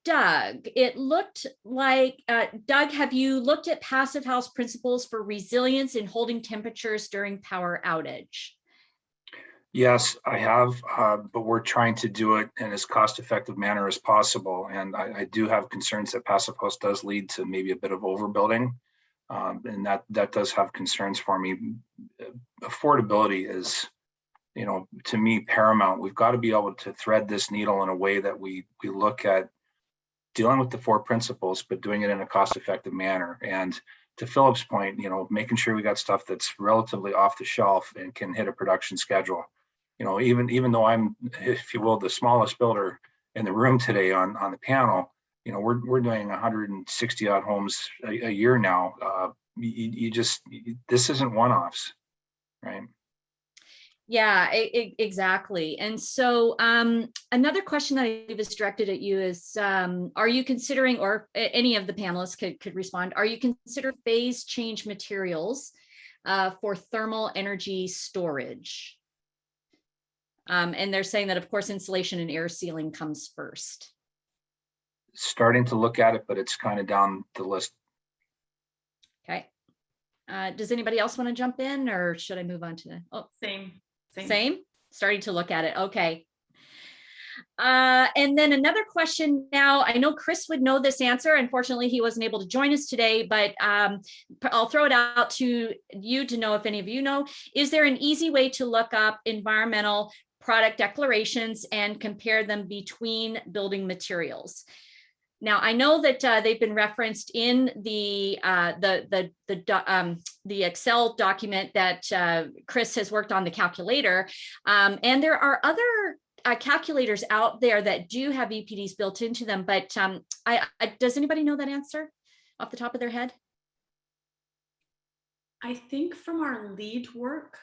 Doug, it looked like, Doug, have you looked at passive house principles for resilience in holding temperatures during power outage? Yes, I have, but we're trying to do it in as cost-effective manner as possible. And I do have concerns that passive house does lead to maybe a bit of overbuilding. And that does have concerns for me. Affordability is, you know, to me, paramount. We've got to be able to thread this needle in a way that we look at dealing with the 4 principles, but doing it in a cost-effective manner. And to Philip's point, making sure we got stuff that's relatively off the shelf and can hit a production schedule. Even though I'm, if you will, the smallest builder in the room today on the panel, we're doing 160 odd homes a year now. This isn't one-offs, right? Yeah, exactly. And so another question that I was directed at you is, are you considering, or any of the panelists could respond, are you considering phase change materials for thermal energy storage? And they're saying that, of course, insulation and air sealing comes first. Starting to look at it, but it's kind of down the list. Okay. Does anybody else want to jump in, or should I move on to the, Same? Starting to look at it. Okay. And then another question now, I know Chris would know this answer. Unfortunately, he wasn't able to join us today, but I'll throw it out to you to know if any of you know. Is there an easy way to look up environmental product declarations and compare them between building materials? Now, I know that they've been referenced in the Excel document that Chris has worked on, the calculator, and there are other calculators out there that do have EPDs built into them. But does anybody know that answer off the top of their head? I think from our LEED work,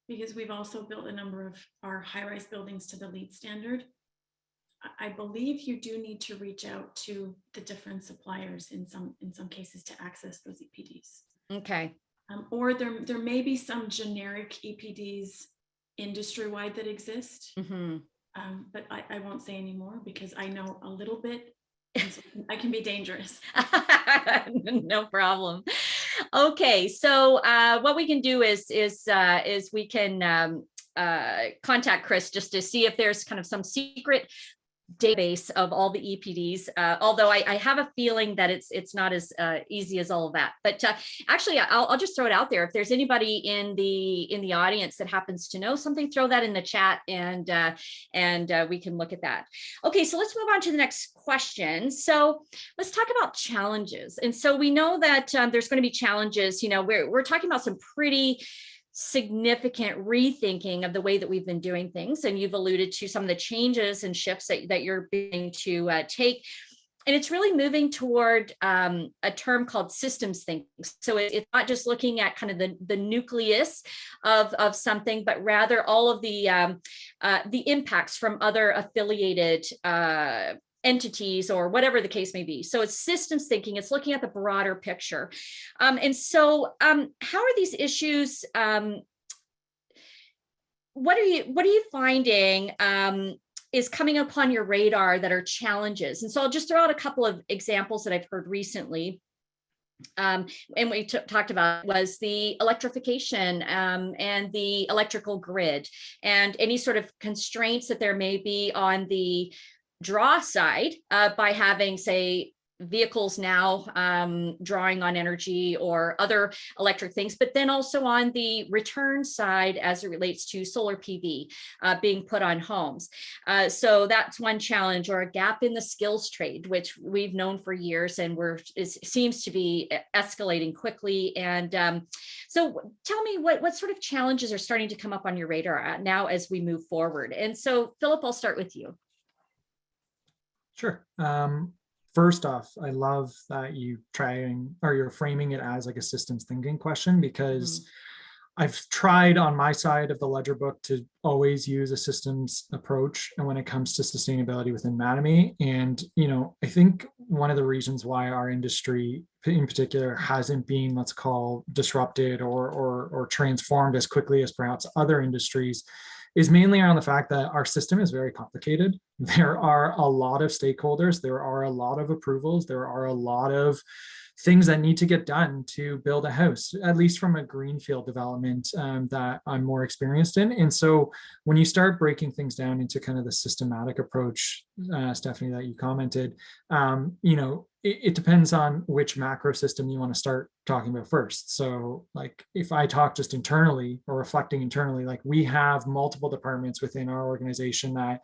because we've also built a number of our high-rise buildings to the LEED standard, I believe you do need to reach out to the different suppliers in some cases to access those EPDs. Okay. Or there may be some generic EPDs industry-wide that exist, but I won't say any more because I know a little bit, and so I can be dangerous. No problem. Okay, so what we can do is we can contact Chris just to see if there's kind of some secret database of all the EPDs, although I have a feeling that it's not as easy as all of that. But actually, I'll just throw it out there. If there's anybody in the audience that happens to know something, throw that in the chat, and we can look at that. Okay, so let's move on to the next question. So let's talk about challenges. And so we know that there's going to be challenges. We're talking about some pretty significant rethinking of the way that we've been doing things. And you've alluded to some of the changes and shifts that you're beginning to take. And it's really moving toward a term called systems thinking. So it's not just looking at kind of the nucleus of something, but rather all of the impacts from other affiliated entities or whatever the case may be. So it's systems thinking, it's looking at the broader picture. And so how are these issues, what are you finding is coming upon your radar that are challenges? And so I'll just throw out a couple of examples that I've heard recently. And we talked about was the electrification and the electrical grid and any sort of constraints that there may be on the draw side by having, say, vehicles now drawing on energy or other electric things, but then also on the return side as it relates to solar PV being put on homes. So that's one challenge, or a gap in the skills trade, which we've known for years and seems to be escalating quickly. And so tell me what sort of challenges are starting to come up on your radar now as we move forward. And so Phillip, I'll start with you. Sure. First off, I love that you're framing it as like a systems thinking question, because I've tried on my side of the ledger book to always use a systems approach and when it comes to sustainability within Mattamy. And, I think one of the reasons why our industry in particular hasn't been, let's call, disrupted or transformed as quickly as perhaps other industries is mainly around the fact that our system is very complicated. There are a lot of stakeholders, there are a lot of approvals, there are a lot of things that need to get done to build a house, at least from a greenfield development that I'm more experienced in. And so when you start breaking things down into kind of the systematic approach, Stefanie, that you commented, it depends on which macro system you want to start talking about first. So like if I talk just internally or reflecting internally, like we have multiple departments within our organization that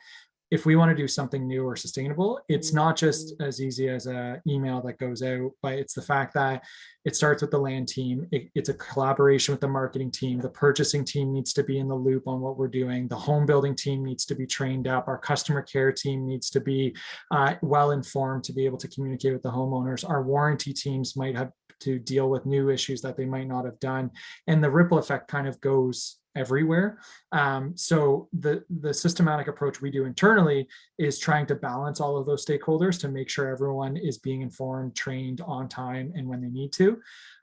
if we want to do something new or sustainable, it's not just as easy as an email that goes out, but it's the fact that it starts with the land team. It's a collaboration with the marketing team. The purchasing team needs to be in the loop on what we're doing. The home building team needs to be trained up. Our customer care team needs to be well informed to be able to communicate with the homeowners. Our warranty teams might have to deal with new issues that they might not have done. And the ripple effect kind of goes everywhere. So the systematic approach we do internally is trying to balance all of those stakeholders to make sure everyone is being informed, trained on time and when they need to.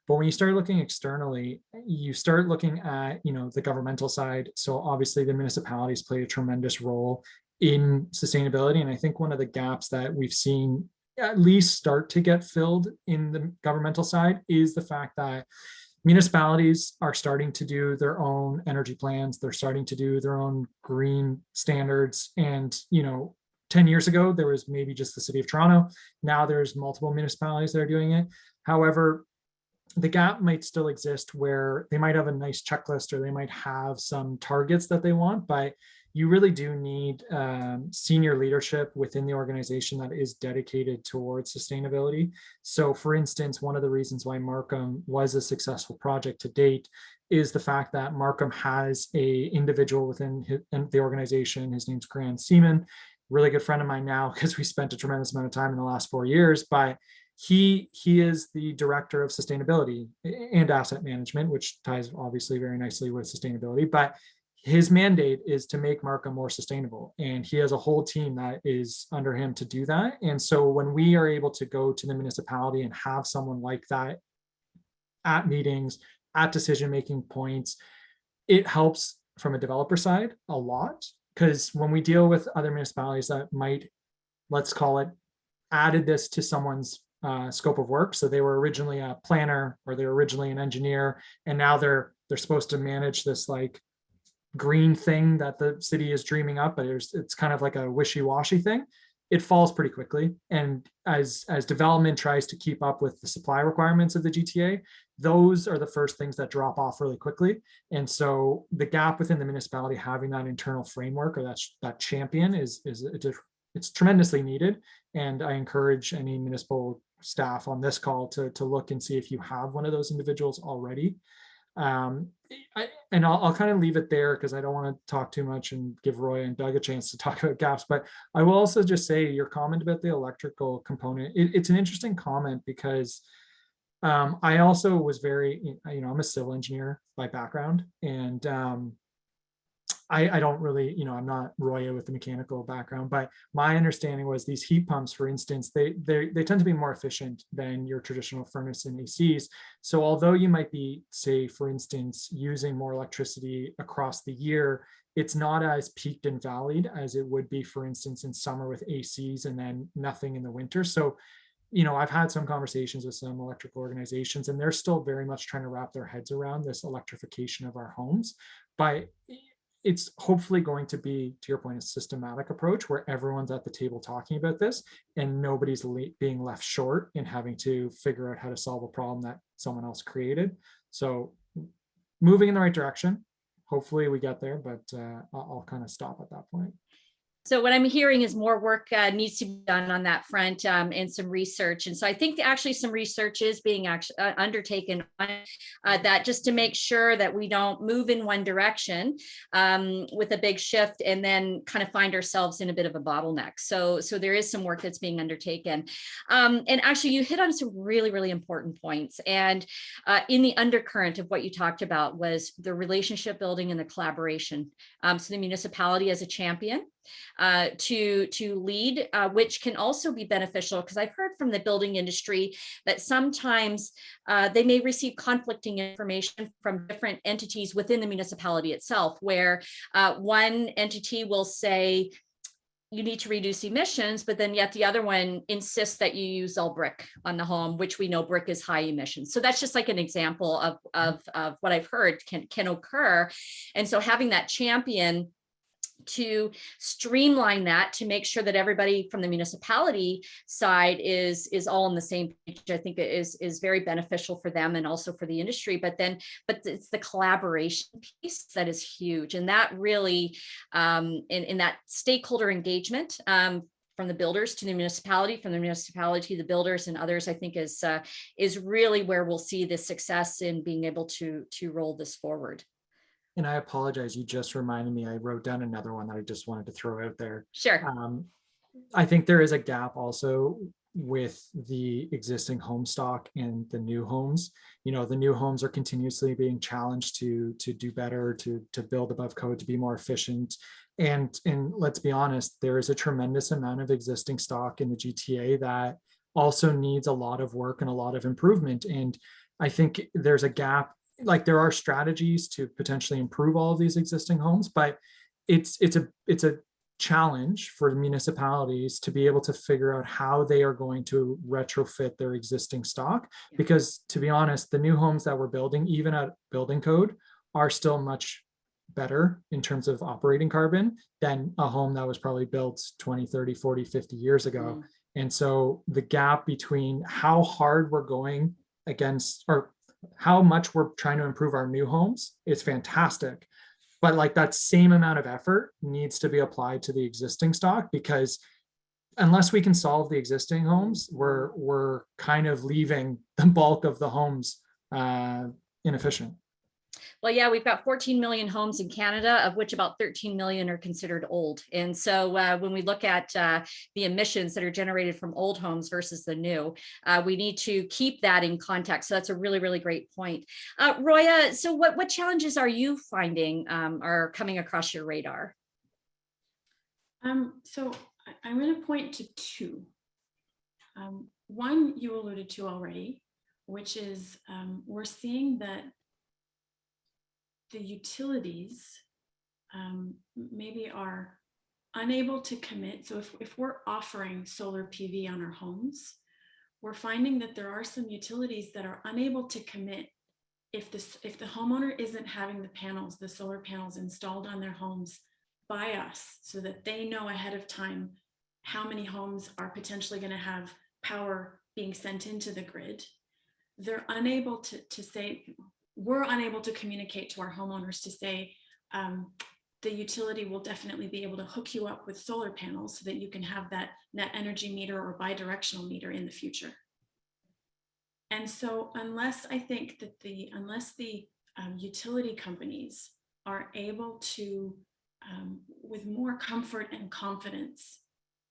But when you start looking externally, you start looking at, the governmental side. So obviously the municipalities play a tremendous role in sustainability. And I think one of the gaps that we've seen at least start to get filled in the governmental side is the fact that municipalities are starting to do their own energy plans. They're starting to do their own green standards. And, 10 years ago, there was maybe just the city of Toronto. Now there's multiple municipalities that are doing it. However, the gap might still exist where they might have a nice checklist or they might have some targets that they want, but you really do need senior leadership within the organization that is dedicated towards sustainability. So for instance, one of the reasons why Markham was a successful project to date is the fact that Markham has a individual within the organization. His name's Grant Seaman, really good friend of mine now because we spent a tremendous amount of time in the last 4 years, but he is the director of sustainability and asset management, which ties obviously very nicely with sustainability, but his mandate is to make Markham more sustainable. And he has a whole team that is under him to do that. And so when we are able to go to the municipality and have someone like that at meetings, at decision-making points, it helps from a developer side a lot. Because when we deal with other municipalities that might, let's call it, added this to someone's scope of work. So they were originally a planner or they were originally an engineer, and now they're supposed to manage this like green thing that the city is dreaming up, but it's kind of like a wishy-washy thing. It falls pretty quickly. And as development tries to keep up with the supply requirements of the GTA, those are the first things that drop off really quickly. And so the gap within the municipality having that internal framework or that champion it's tremendously needed. And I encourage any municipal staff on this call to look and see if you have one of those individuals already. I'll kind of leave it there because I don't want to talk too much and give Roya and Doug a chance to talk about gaps, but I will also just say your comment about the electrical component, it's an interesting comment because I also was very, I'm a civil engineer by background, and I don't really, I'm not Roya with the mechanical background, but my understanding was these heat pumps, for instance, they tend to be more efficient than your traditional furnace and ACs. So although you might be, say, for instance, using more electricity across the year, it's not as peaked and valleyed as it would be, for instance, in summer with ACs and then nothing in the winter. So, I've had some conversations with some electrical organizations, and they're still very much trying to wrap their heads around this electrification of our homes. But it's hopefully going to be, to your point, a systematic approach where everyone's at the table talking about this and nobody's being left short in having to figure out how to solve a problem that someone else created. So moving in the right direction. Hopefully we get there, but I'll kind of stop at that point. So what I'm hearing is more work needs to be done on that front and some research. And so I think actually some research is being undertaken on that, just to make sure that we don't move in one direction with a big shift and then kind of find ourselves in a bit of a bottleneck. So there is some work that's being undertaken. And actually you hit on some really, really important points. And in the undercurrent of what you talked about was the relationship building and the collaboration. So the municipality as a champion to lead, which can also be beneficial, because I've heard from the building industry that sometimes they may receive conflicting information from different entities within the municipality itself, where one entity will say, you need to reduce emissions, but then yet the other one insists that you use all brick on the home, which we know brick is high emissions. So that's just like an example of what I've heard can occur. And so having that champion to streamline that, to make sure that everybody from the municipality side is all on the same page. I think it is very beneficial for them and also for the industry. But it's the collaboration piece that is huge, and that really in that stakeholder engagement, from the builders to the municipality, from the municipality to the builders and others, I think is really where we'll see the success in being able to roll this forward. And I apologize, you just reminded me, I wrote down another one that I just wanted to throw out there. Sure. I think there is a gap also with the existing home stock and the new homes. You know, the new homes are continuously being challenged to do better, to build above code, to be more efficient. And let's be honest, there is a tremendous amount of existing stock in the GTA that also needs a lot of work and a lot of improvement. And I think there's a gap. Like, there are strategies to potentially improve all of these existing homes, but it's a challenge for municipalities to be able to figure out how they are going to retrofit their existing stock. Because, to be honest, the new homes that we're building, even at building code, are still much better in terms of operating carbon than a home that was probably built 20, 30, 40, 50 years ago. And so the gap between how hard we're going against, or how much we're trying to improve our new homes, is fantastic. But like, that same amount of effort needs to be applied to the existing stock, because unless we can solve the existing homes, we're kind of leaving the bulk of the homes inefficient. Well, yeah, we've got 14 million homes in Canada, of which about 13 million are considered old. And so when we look at the emissions that are generated from old homes versus the new, we need to keep that in context. So that's a really, really great point. Roya, so what challenges are you finding are coming across your radar? So I'm going to point to two. One you alluded to already, which is we're seeing that the utilities maybe are unable to commit. So if we're offering solar PV on our homes, we're finding that there are some utilities that are unable to commit if the homeowner isn't having the solar panels installed on their homes by us, so that they know ahead of time how many homes are potentially going to have power being sent into the grid. They're unable to say, we're unable to communicate to our homeowners to say, the utility will definitely be able to hook you up with solar panels so that you can have that net energy meter or bi-directional meter in the future. And so unless the utility companies are able to, with more comfort and confidence,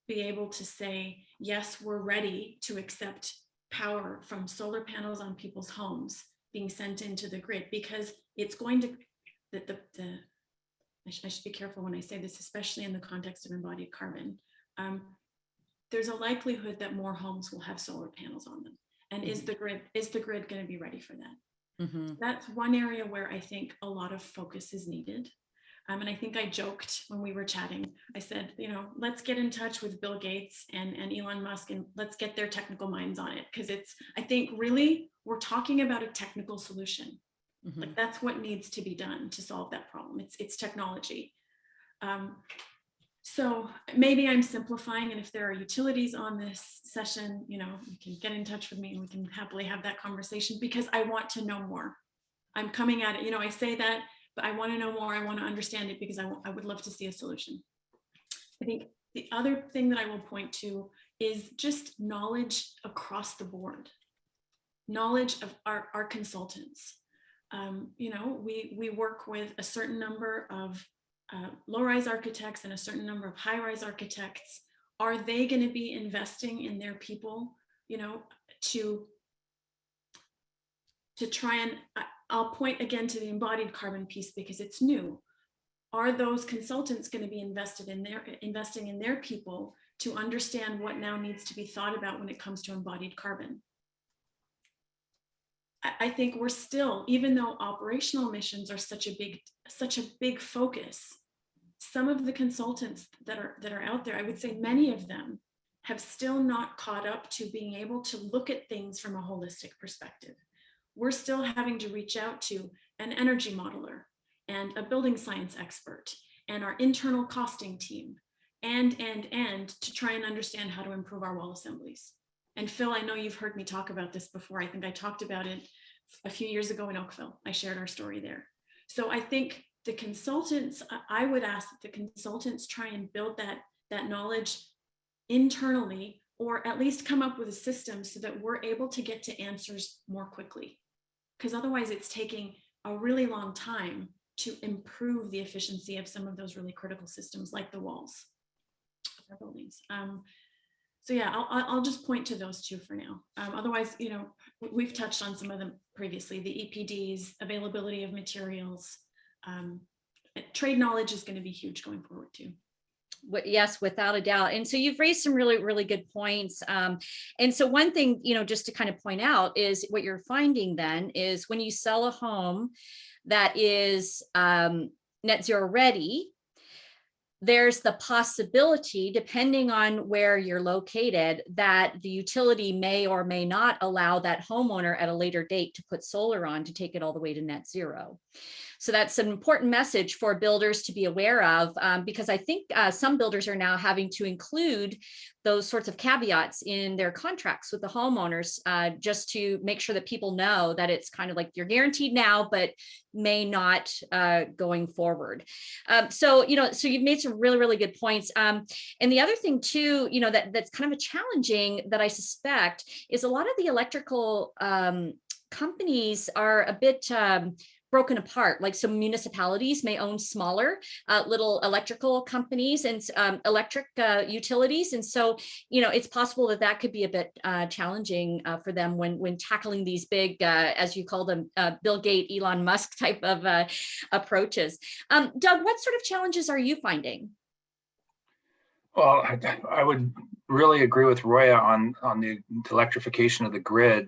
be able to say, yes, we're ready to accept power from solar panels on people's homes being sent into the grid, because it's going to, I should be careful when I say this, especially in the context of embodied carbon. There's a likelihood that more homes will have solar panels on them. And is the grid going to be ready for that? Mm-hmm. That's one area where I think a lot of focus is needed. And I think I joked when we were chatting, I said, let's get in touch with Bill Gates and Elon Musk, and let's get their technical minds on it. Because I think really, we're talking about a technical solution. Mm-hmm. Like, that's what needs to be done to solve that problem. It's technology. So maybe I'm simplifying, and if there are utilities on this session, you can get in touch with me and we can happily have that conversation, because I want to know more. I'm coming at it, I say that, but I want to know more. I want to understand it, because I would love to see a solution. I think the other thing that I will point to is just knowledge across the board, knowledge of our consultants. We work with a certain number of low-rise architects and a certain number of high-rise architects. Are they going to be investing in their people, to try and, I'll point again to the embodied carbon piece because it's new. Are those consultants going to be investing in their people to understand what now needs to be thought about when it comes to embodied carbon? I think we're still, even though operational emissions are such a big focus, some of the consultants that are out there, I would say many of them have still not caught up to being able to look at things from a holistic perspective. We're still having to reach out to an energy modeler and a building science expert and our internal costing team and to try and understand how to improve our wall assemblies. And Phil, I know you've heard me talk about this before. I think I talked about it a few years ago in Oakville. I shared our story there. So I think the consultants, I would ask that the consultants try and build that knowledge internally, or at least come up with a system so that we're able to get to answers more quickly. Because otherwise it's taking a really long time to improve the efficiency of some of those really critical systems like the walls of our buildings. So yeah, I'll just point to those two for now. Otherwise, you know, we've touched on some of them previously, the EPDs, availability of materials, trade knowledge is going to be huge going forward too. Yes, without a doubt. And so you've raised some really, really good points. And so one thing, you know, just to kind of point out is what you're finding then is when you sell a home that is net zero ready, there's the possibility, depending on where you're located, that the utility may or may not allow that homeowner at a later date to put solar on to take it all the way to net zero. So that's an important message for builders to be aware of, because I think some builders are now having to include those sorts of caveats in their contracts with the homeowners, just to make sure that people know that it's kind of like you're guaranteed now, but may not going forward. So, you know, so you've made some really, really good points. And the other thing too, you know, that's kind of a challenging that I suspect is a lot of the electrical companies are a bit broken apart. Like some municipalities may own smaller little electrical companies and electric utilities. And so, you know, it's possible that that could be a bit challenging for them when tackling these big, as you call them, Bill Gates, Elon Musk type of approaches. Doug, what sort of challenges are you finding? Well, I would really agree with Roya on the electrification of the grid.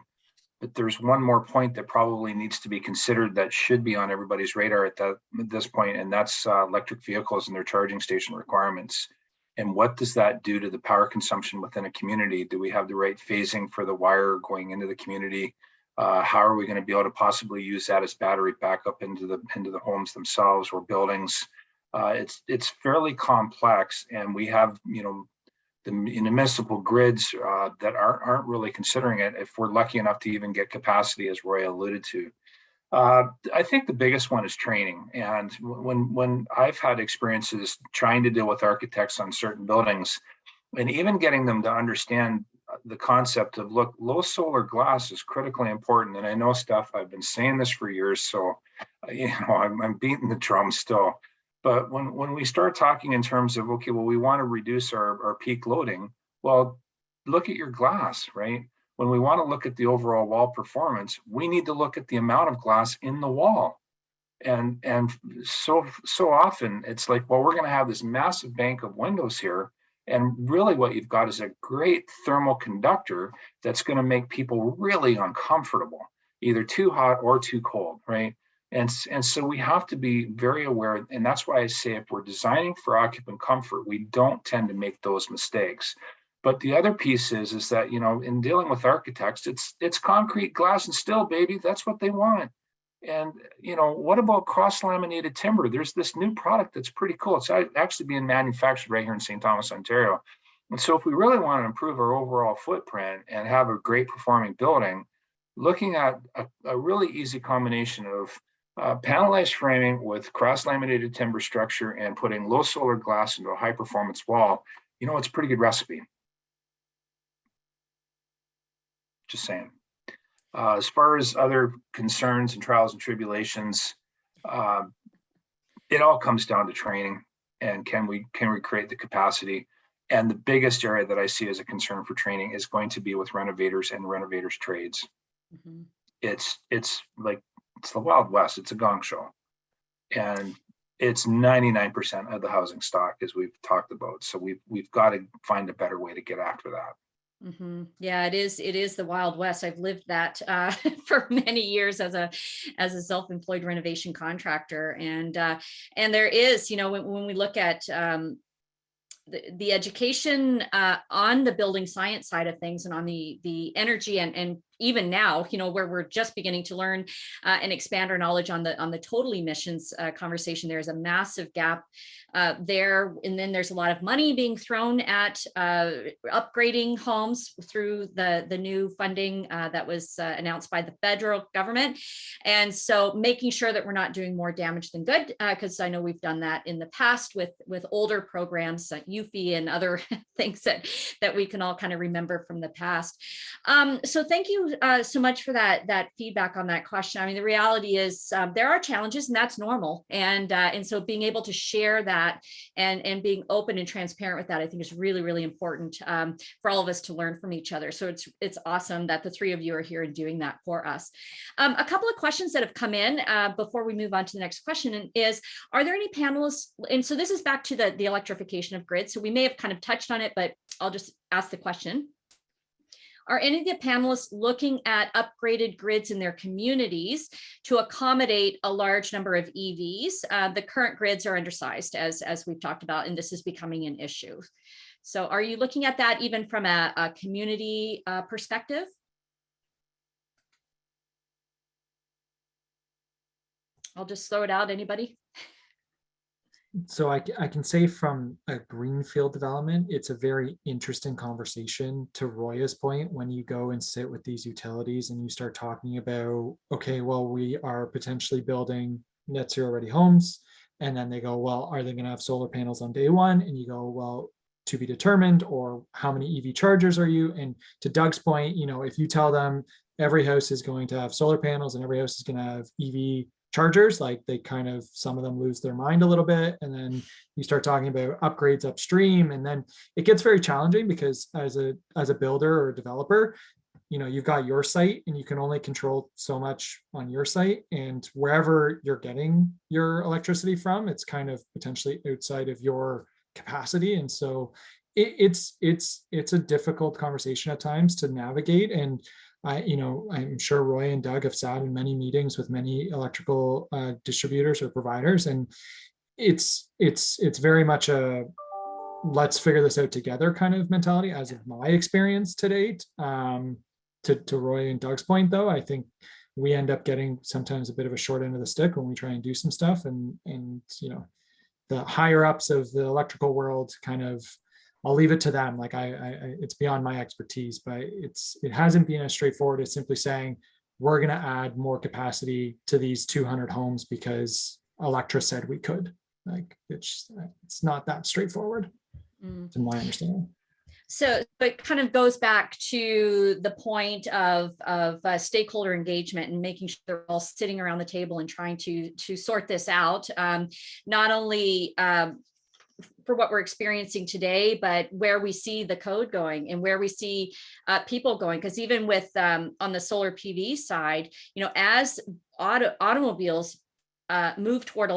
But there's one more point that probably needs to be considered that should be on everybody's radar at this point, and that's electric vehicles and their charging station requirements. And what does that do to the power consumption within a community? Do we have the right phasing for the wire going into the community? How are we going to be able to possibly use that as battery backup into the homes themselves or buildings? It's fairly complex, and we have, you know, the municipal grids that aren't really considering it if we're lucky enough to even get capacity, as Roya alluded to. I think the biggest one is training. And when I've had experiences trying to deal with architects on certain buildings, and even getting them to understand the concept of, look, low solar glass is critically important. And I know, Steph, I've been saying this for years, so you know, I'm beating the drum still. But when we start talking in terms of, okay, well, we want to reduce our peak loading, well, look at your glass, right? When we want to look at the overall wall performance, we need to look at the amount of glass in the wall. And so often it's like, well, we're going to have this massive bank of windows here. And really what you've got is a great thermal conductor that's going to make people really uncomfortable, either too hot or too cold, right? And so we have to be very aware, and that's why I say if we're designing for occupant comfort, we don't tend to make those mistakes. But the other piece is that, you know, in dealing with architects, it's concrete, glass, and steel, baby. That's what they want. And, you know, what about cross-laminated timber? There's this new product that's pretty cool. It's actually being manufactured right here in St. Thomas, Ontario. And so if we really want to improve our overall footprint and have a great performing building, looking at a really easy combination of panelized framing with cross-laminated timber structure and putting low solar glass into a high-performance wall, you know, it's a pretty good recipe. Just saying. As far as other concerns and trials and tribulations, it all comes down to training and can we create the capacity? And the biggest area that I see as a concern for training is going to be with renovators and renovators trades. Mm-hmm. It's like, it's the Wild West. It's a gong show. And it's 99% of the housing stock, as we've talked about. So we've got to find a better way to get after that. Mm-hmm. Yeah, it is the Wild West. I've lived that for many years as a self-employed renovation contractor. And there is, you know, when we look at the education on the building science side of things and on the energy and even now, where we're just beginning to learn and expand our knowledge on the total emissions conversation, there's a massive gap there. And then there's a lot of money being thrown at upgrading homes through the new funding that was announced by the federal government. And so making sure that we're not doing more damage than good, because I know we've done that in the past with older programs like UFI and other things that we can all kind of remember from the past. So thank you so much for that feedback on that question. I mean, the reality is there are challenges, and that's normal. And so being able to share that and being open and transparent with that, I think is really, really important for all of us to learn from each other. So it's awesome that the three of you are here and doing that for us. A couple of questions that have come in before we move on to the next question is, are there any panelists? And so this is back to the electrification of grids. So we may have kind of touched on it, but I'll just ask the question. Are any of the panelists looking at upgraded grids in their communities to accommodate a large number of EVs? The current grids are undersized, as we've talked about, and this is becoming an issue. So are you looking at that even from a community perspective? I'll just throw it out, anybody? So I can say from a greenfield development, it's a very interesting conversation. To Roya's point, when you go and sit with these utilities and you start talking about, okay, well, we are potentially building net zero ready homes. And then they go, well, are they going to have solar panels on day one? And you go, well, to be determined, or how many EV chargers are you? And to Doug's point, if you tell them every house is going to have solar panels and every house is going to have EV chargers, like they kind of, some of them lose their mind a little bit. And then you start talking about upgrades upstream, and then it gets very challenging because as a builder or developer, you've got your site and you can only control so much on your site, and wherever you're getting your electricity from, it's kind of potentially outside of your capacity. And so it's a difficult conversation at times to navigate. And I'm sure Roy and Doug have sat in many meetings with many electrical distributors or providers, and it's very much a let's figure this out together kind of mentality, as of my experience to date. To Roy and Doug's point, though, I think we end up getting sometimes a bit of a short end of the stick when we try and do some stuff, and the higher ups of the electrical world kind of, I'll leave it to them. Like it's beyond my expertise, but it hasn't been as straightforward as simply saying we're going to add more capacity to these 200 homes because Electra said we could. Like it's not that straightforward, to my understanding. So it kind of goes back to the point of stakeholder engagement and making sure they're all sitting around the table and trying to sort this out, not only for what we're experiencing today, but where we see the code going and where we see people going. Because even with on the solar PV side, as automobiles move toward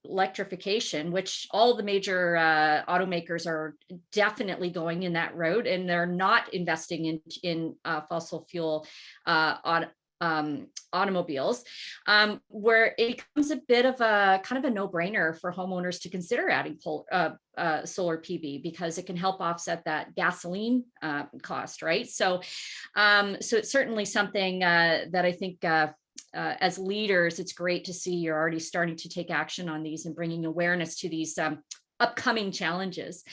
electrification, which all the major automakers are definitely going in that road, and they're not investing in fossil fuel automobiles, where it becomes a bit of a kind of a no-brainer for homeowners to consider adding solar PV, because it can help offset that gasoline cost, right? So it's certainly something that I think as leaders, it's great to see you're already starting to take action on these and bringing awareness to these upcoming challenges.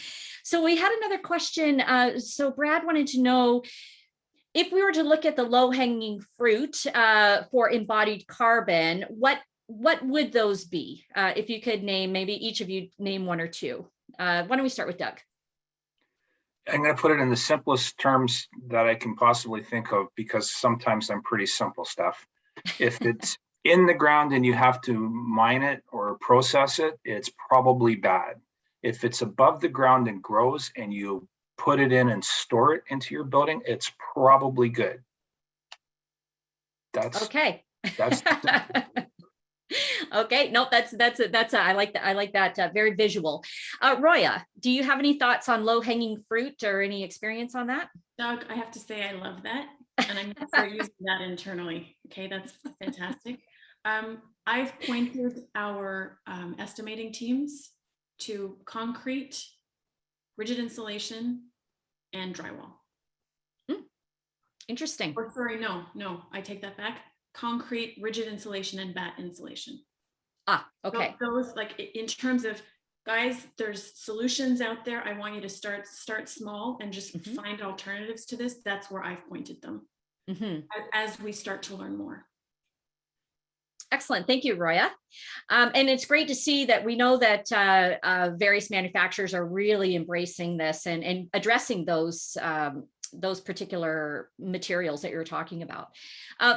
So we had another question. So Brad wanted to know, if we were to look at the low-hanging fruit for embodied carbon, what would those be? If you could name, maybe each of you name one or two. Why don't we start with Doug? I'm going to put it in the simplest terms that I can possibly think of, because sometimes I'm pretty simple stuff. If it's in the ground and you have to mine it or process it, it's probably bad. If it's above the ground and grows and you put it in and store it into your building, it's probably good. That's okay. That's okay. No, that's I like that. I like that. Very visual. Roya, do you have any thoughts on low-hanging fruit or any experience on that? Doug, I have to say I love that, and I'm going to start using that internally. Okay, that's fantastic. I've pointed our estimating teams to concrete, rigid insulation, and drywall. Interesting. Or sorry, no, I take that back. Concrete, rigid insulation, and batt insulation. Ah, okay. Those, like, in terms of, guys, there's solutions out there. I want you to start small and just find alternatives to this. That's where I've pointed them as we start to learn more. Excellent. Thank you, Roya. And it's great to see that we know that various manufacturers are really embracing this and addressing those particular materials that you're talking about.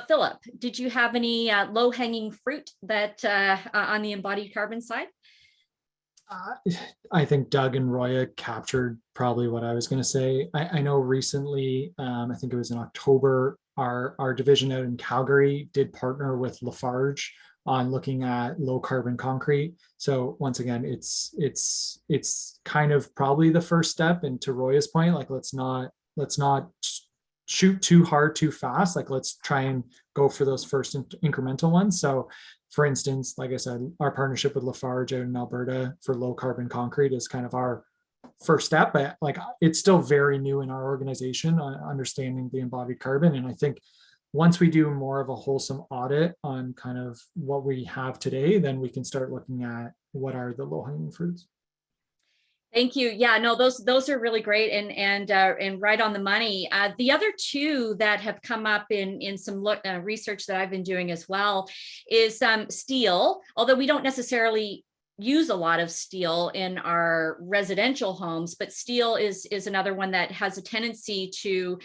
Phillip, did you have any low-hanging fruit that on the embodied carbon side? I think Doug and Roya captured probably what I was going to say. I know recently, I think it was in October, our division out in Calgary did partner with Lafarge on looking at low carbon concrete. So once again, it's kind of probably the first step. And to Roya's point, like let's not shoot too hard too fast. Like let's try and go for those first incremental ones. So for instance, like I said, our partnership with Lafarge out in Alberta for low carbon concrete is kind of our first step, but like it's still very new in our organization, understanding the embodied carbon. And I think once we do more of a wholesome audit on kind of what we have today, then we can start looking at what are the low hanging fruits. Thank you. Yeah, no, those are really great and right on the money. The other two that have come up in some research that I've been doing as well is steel. Although we don't necessarily use a lot of steel in our residential homes, but steel is another one that has a tendency to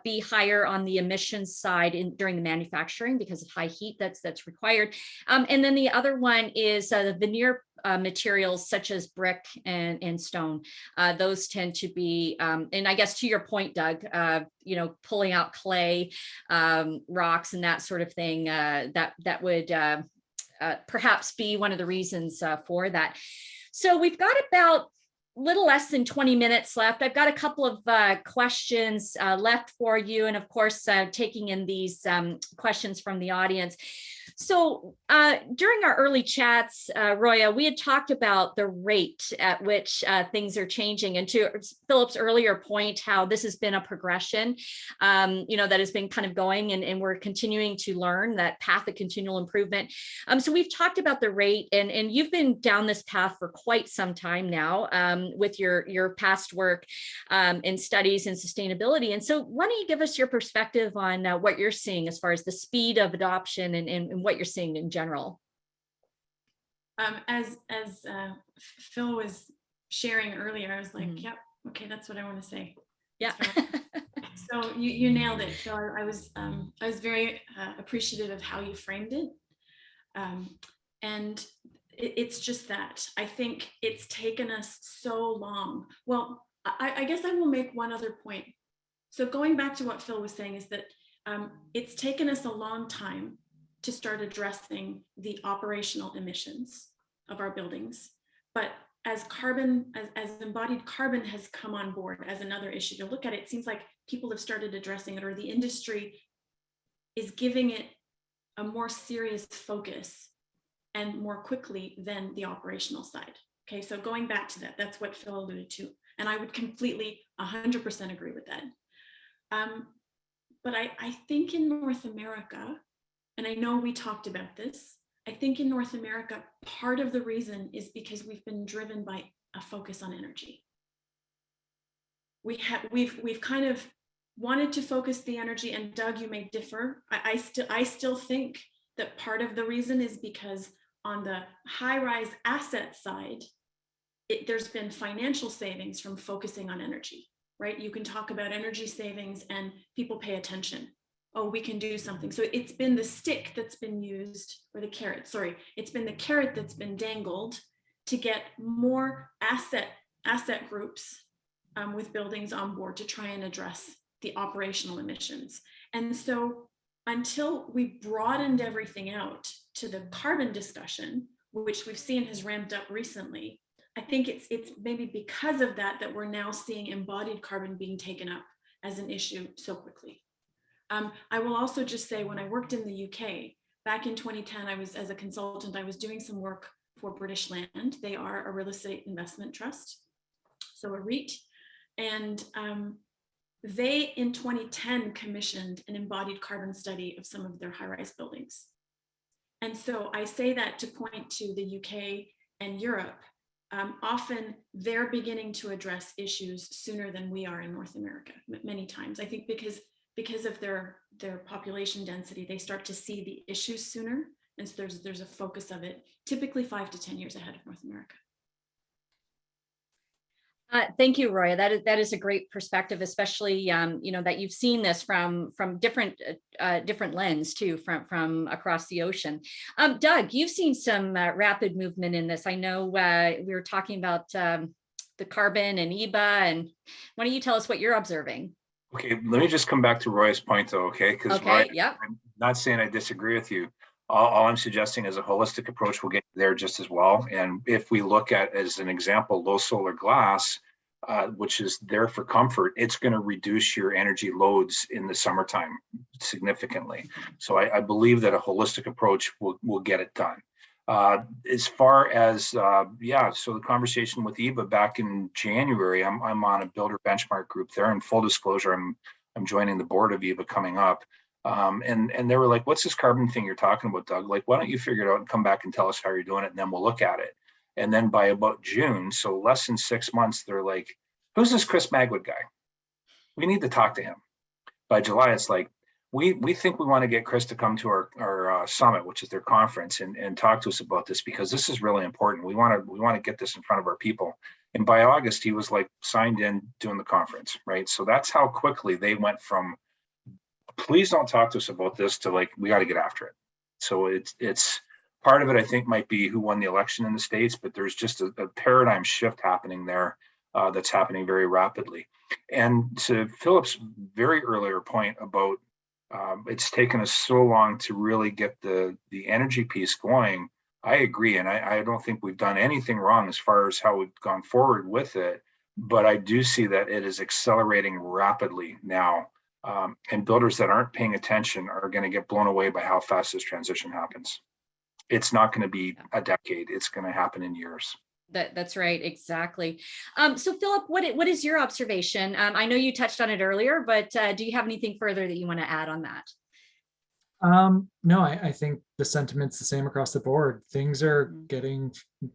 be higher on the emissions side during the manufacturing because of high heat that's required. And then the other one is the veneer materials such as brick and stone. Those tend to be, and I guess to your point, Doug, pulling out clay, rocks and that sort of thing, that would perhaps be one of the reasons for that. So we've got about little less than 20 minutes left. I've got a couple of questions left for you, and of course, taking in these questions from the audience. So during our early chats, Roya, we had talked about the rate at which things are changing, and to Phillip's earlier point, how this has been a progression, that has been kind of going, and we're continuing to learn that path of continual improvement. So we've talked about the rate, and you've been down this path for quite some time now with your past work in studies and sustainability. And so why don't you give us your perspective on what you're seeing as far as the speed of adoption and what you're seeing in general? As Phil was sharing earlier, I was like, yep, okay, that's what I want to say. Yeah. So you nailed it, Phil. I was very appreciative of how you framed it. And it's just that I think it's taken us so long. Well, I guess I will make one other point. So going back to what Phil was saying is that it's taken us a long time to start addressing the operational emissions of our buildings. But as embodied carbon has come on board as another issue to look at, it seems like people have started addressing it, or the industry is giving it a more serious focus and more quickly than the operational side. Okay, so going back to that, that's what Phil alluded to. And I would completely 100% agree with that. But I think in North America, and I know we talked about this, I think in North America, part of the reason is because we've been driven by a focus on energy. We've kind of wanted to focus the energy, and Doug, you may differ. I still think that part of the reason is because on the high-rise asset side, there's been financial savings from focusing on energy, right? You can talk about energy savings and people pay attention. Oh, we can do something. So it's been the stick that's been used, or the carrot, sorry. It's been the carrot that's been dangled to get more asset groups with buildings on board to try and address the operational emissions. And so until we broadened everything out to the carbon discussion, which we've seen has ramped up recently, I think it's maybe because of that we're now seeing embodied carbon being taken up as an issue so quickly. I will also just say, when I worked in the UK back in 2010, as a consultant, I was doing some work for British Land. They are a real estate investment trust, so a REIT. And They, in 2010, commissioned an embodied carbon study of some of their high-rise buildings. And so I say that to point to the UK and Europe. Often they're beginning to address issues sooner than we are in North America, many times. I think because of their population density, they start to see the issues sooner. And so there's a focus of it, typically 5 to 10 years ahead of North America. Thank you, Roya. That is a great perspective, especially that you've seen this from different lens too, from across the ocean. Doug, you've seen some rapid movement in this. I know we were talking about the carbon and EBA, and why don't you tell us what you're observing? Okay, let me just come back to Roya's point though, okay? Because okay, yep. I'm not saying I disagree with you. All I'm suggesting is a holistic approach will get there just as well. And if we look at, as an example, low solar glass, which is there for comfort, it's going to reduce your energy loads in the summertime significantly. So I believe that a holistic approach will get it done. As far as, so the conversation with EBA back in January, I'm on a builder benchmark group there. In full disclosure, I'm joining the board of EBA coming up. And they were like, what's this carbon thing you're talking about, Doug? Like, why don't you figure it out and come back and tell us how you're doing it, and then we'll look at it. And then by about June, so less than 6 months, they're like, who's this Chris Magwood guy? We need to talk to him. By July, it's like, we think we want to get Chris to come to our summit, which is their conference, and talk to us about this, because this is really important. We want to get this in front of our people. And by August, he was like signed in doing the conference, right? So that's how quickly they went from, please don't talk to us about this, to like, we got to get after it. So it's part of it, I think, might be who won the election in the States, but there's just a paradigm shift happening there that's happening very rapidly. And to Philip's very earlier point about it's taken us so long to really get the energy piece going, I agree. And I don't think we've done anything wrong as far as how we've gone forward with it, but I do see that it is accelerating rapidly now. And builders that aren't paying attention are going to get blown away by how fast this transition happens. It's not going to be a decade. It's going to happen in years. That's right. Exactly. So Phillip, what is your observation? I know you touched on it earlier, but do you have anything further that you want to add on that? No, I think the sentiment's the same across the board. Things are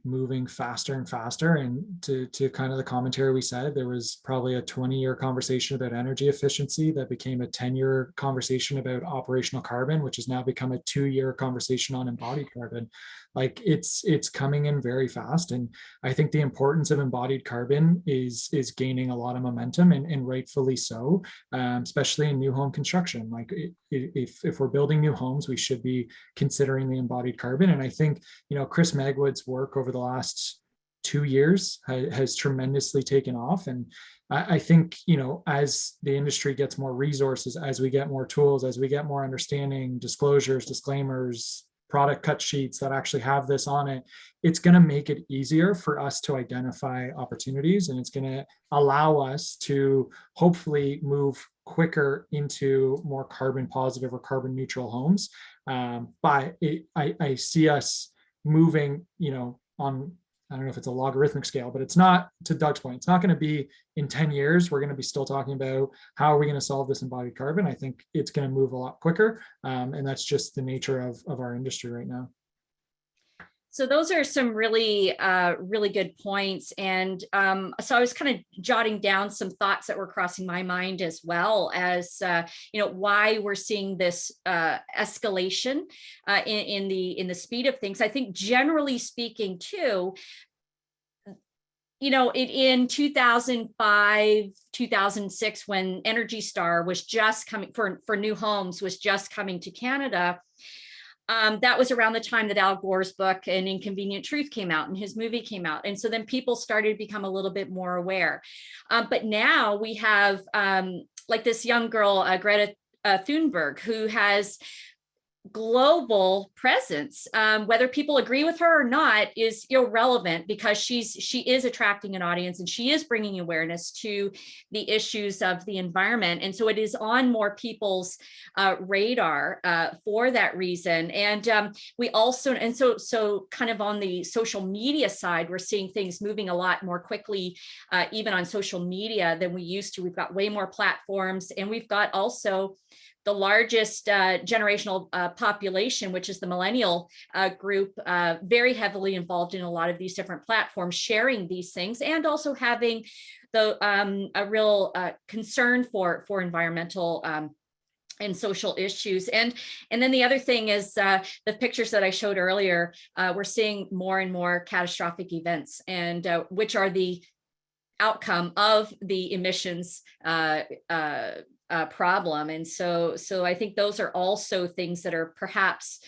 moving faster and faster. And to kind of the commentary we said, there was probably a 20-year conversation about energy efficiency that became a 10-year conversation about operational carbon, which has now become a 2-year conversation on embodied carbon. Like it's coming in very fast. And I think the importance of embodied carbon is gaining a lot of momentum, and rightfully so, especially in new home construction. Like if we're building new homes, we should be considering the embodied carbon. And I think, Chris Magwood's work over the last 2 years has tremendously taken off. And I think, as the industry gets more resources, as we get more tools, as we get more understanding, disclosures, disclaimers, product cut sheets that actually have this on it, it's going to make it easier for us to identify opportunities, and it's going to allow us to hopefully move quicker into more carbon positive or carbon neutral homes. But I see us moving, on, I don't know if it's a logarithmic scale, but it's not, to Doug's point, it's not going to be in 10 years. We're going to be still talking about how are we going to solve this embodied carbon. I think it's going to move a lot quicker. And that's just the nature of our industry right now. So those are some really, really good points. And so I was kind of jotting down some thoughts that were crossing my mind, as well as, why we're seeing this escalation in the speed of things. I think generally speaking too, in 2005, 2006, when Energy Star was just coming for new homes, was just coming to Canada, that was around the time that Al Gore's book An Inconvenient Truth came out, and his movie came out. And so then people started to become a little bit more aware. But now we have like this young girl, Greta Thunberg, who has global presence. Whether people agree with her or not is irrelevant, because she is attracting an audience, and she is bringing awareness to the issues of the environment. And so it is on more people's radar for that reason. And we also, and so kind of on the social media side, we're seeing things moving a lot more quickly, even on social media than we used to. We've got way more platforms, and we've got also the largest generational population, which is the millennial group, very heavily involved in a lot of these different platforms, sharing these things, and also having the a real concern for environmental and social issues. And then the other thing is the pictures that I showed earlier, we're seeing more and more catastrophic events, and which are the outcome of the emissions problem. And so I think those are also things that are perhaps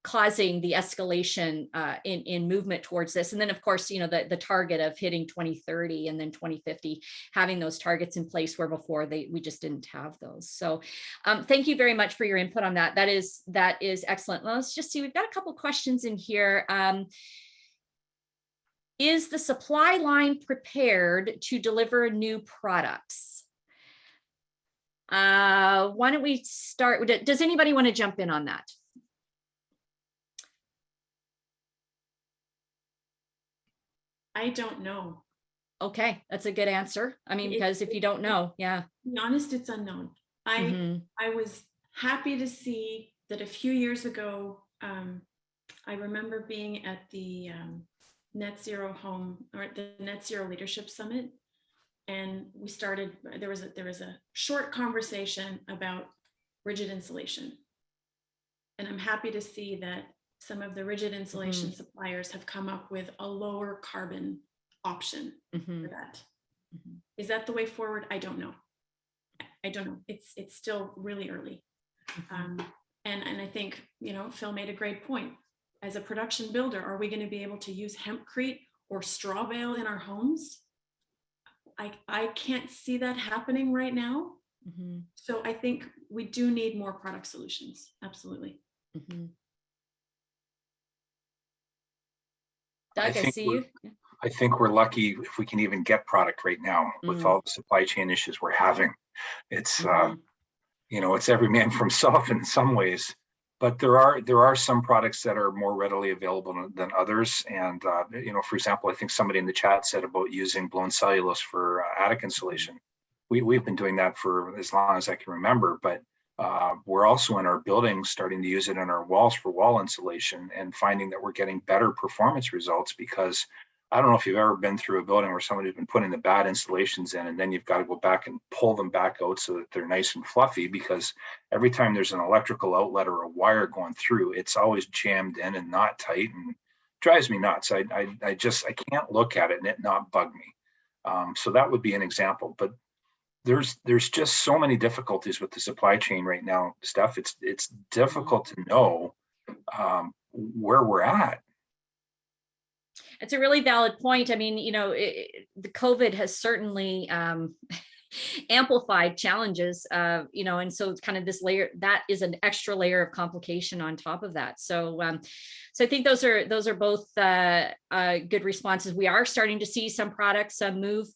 causing the escalation in movement towards this. And then, of course, you know, the target of hitting 2030 and then 2050, having those targets in place where before we just didn't have those. So thank you very much for your input on that. That is excellent. Well, let's just see, we've got a couple questions in here. Is the supply line prepared to deliver new products? Why don't we start? Does anybody want to jump in on that? I don't know. Okay, that's a good answer. I mean, because if you don't know, yeah. To be honest, it's unknown. I was happy to see that a few years ago, I remember being at the Net Zero Home, or the Net Zero Leadership Summit. And we started, there was a short conversation about rigid insulation. And I'm happy to see that some of the rigid insulation suppliers have come up with a lower carbon option for that. Is that the way forward? I don't know. I don't know. It's still really early. And I think, you know, Phil made a great point. As a production builder, are we going to be able to use hempcrete or straw bale in our homes? I can't see that happening right now. So I think we do need more product solutions. Absolutely. Doug, I see you. I think we're lucky if we can even get product right now with all the supply chain issues we're having. It's, you know, it's every man for himself in some ways, but there are some products that are more readily available than others. And, you know, for example, I think somebody in the chat said about using blown cellulose for attic insulation. We've been doing that for as long as I can remember, but we're also in our buildings starting to use it in our walls for wall insulation, and finding that we're getting better performance results. Because I don't know if you've ever been through a building where somebody's been putting the bad installations in, and then you've got to go back and pull them back out so that they're nice and fluffy, because every time there's an electrical outlet or a wire going through, it's always jammed in and not tight, and drives me nuts. I can't look at it and it not bug me. So that would be an example. But there's just so many difficulties with the supply chain right now, Steph. It's difficult to know where we're at. It's a really valid point. I mean, you know, the COVID has certainly amplified challenges, you know, and so it's kind of this layer that is an extra layer of complication on top of that. So, so I think those are both good responses. We are starting to see some products move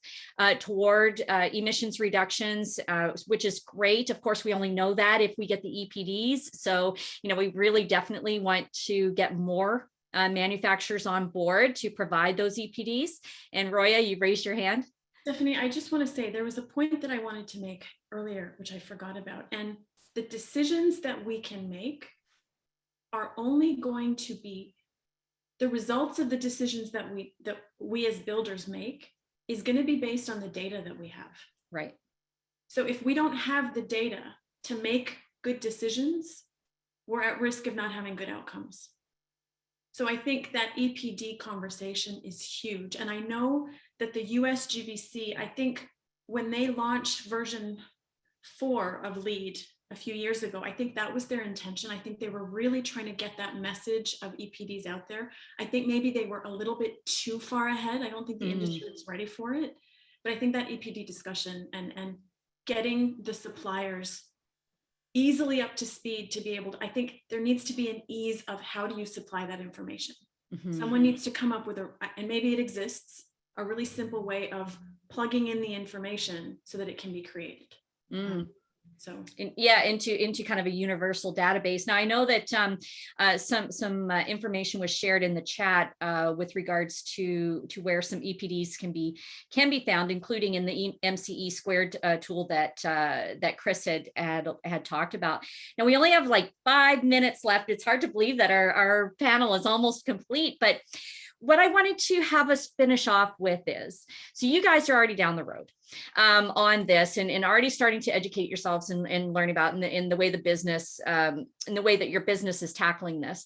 toward emissions reductions, which is great. Of course, we only know that if we get the EPDs. So, you know, we really definitely want to get more manufacturers on board to provide those EPDs. And Roya, you raised your hand. Stephanie, I just want to say there was a point that I wanted to make earlier, which I forgot about. And the decisions that we can make are only going to be the results of the decisions that we as builders make is going to be based on the data that we have. Right. So if we don't have the data to make good decisions, we're at risk of not having good outcomes. So I think that EPD conversation is huge. And I know that the US GBC, I think when they launched version 4 of LEED a few years ago, I think that was their intention. I think they were really trying to get that message of EPDs out there. I think maybe they were a little bit too far ahead. I don't think the industry is ready for it. But I think that EPD discussion and getting the suppliers easily up to speed to be able to, I think there needs to be an ease of how do you supply that information. Someone needs to come up with and maybe it exists, a really simple way of plugging in the information so that it can be created. So into kind of a universal database. Now I know that some information was shared in the chat with regards to where some EPDs can be found, including in the MCE squared tool that Chris had talked about. Now we only have like 5 minutes left. It's hard to believe that our panel is almost complete, but what I wanted to have us finish off with is, so you guys are already down the road on this and already starting to educate yourselves and learn about in the way the business, in the way that your business is tackling this.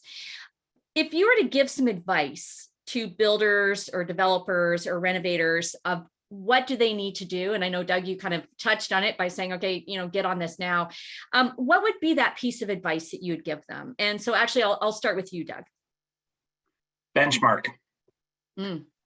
If you were to give some advice to builders or developers or renovators of what do they need to do? And I know, Doug, you kind of touched on it by saying, okay, get on this now. What would be that piece of advice that you would give them? And so actually, I'll start with you, Doug. Benchmark.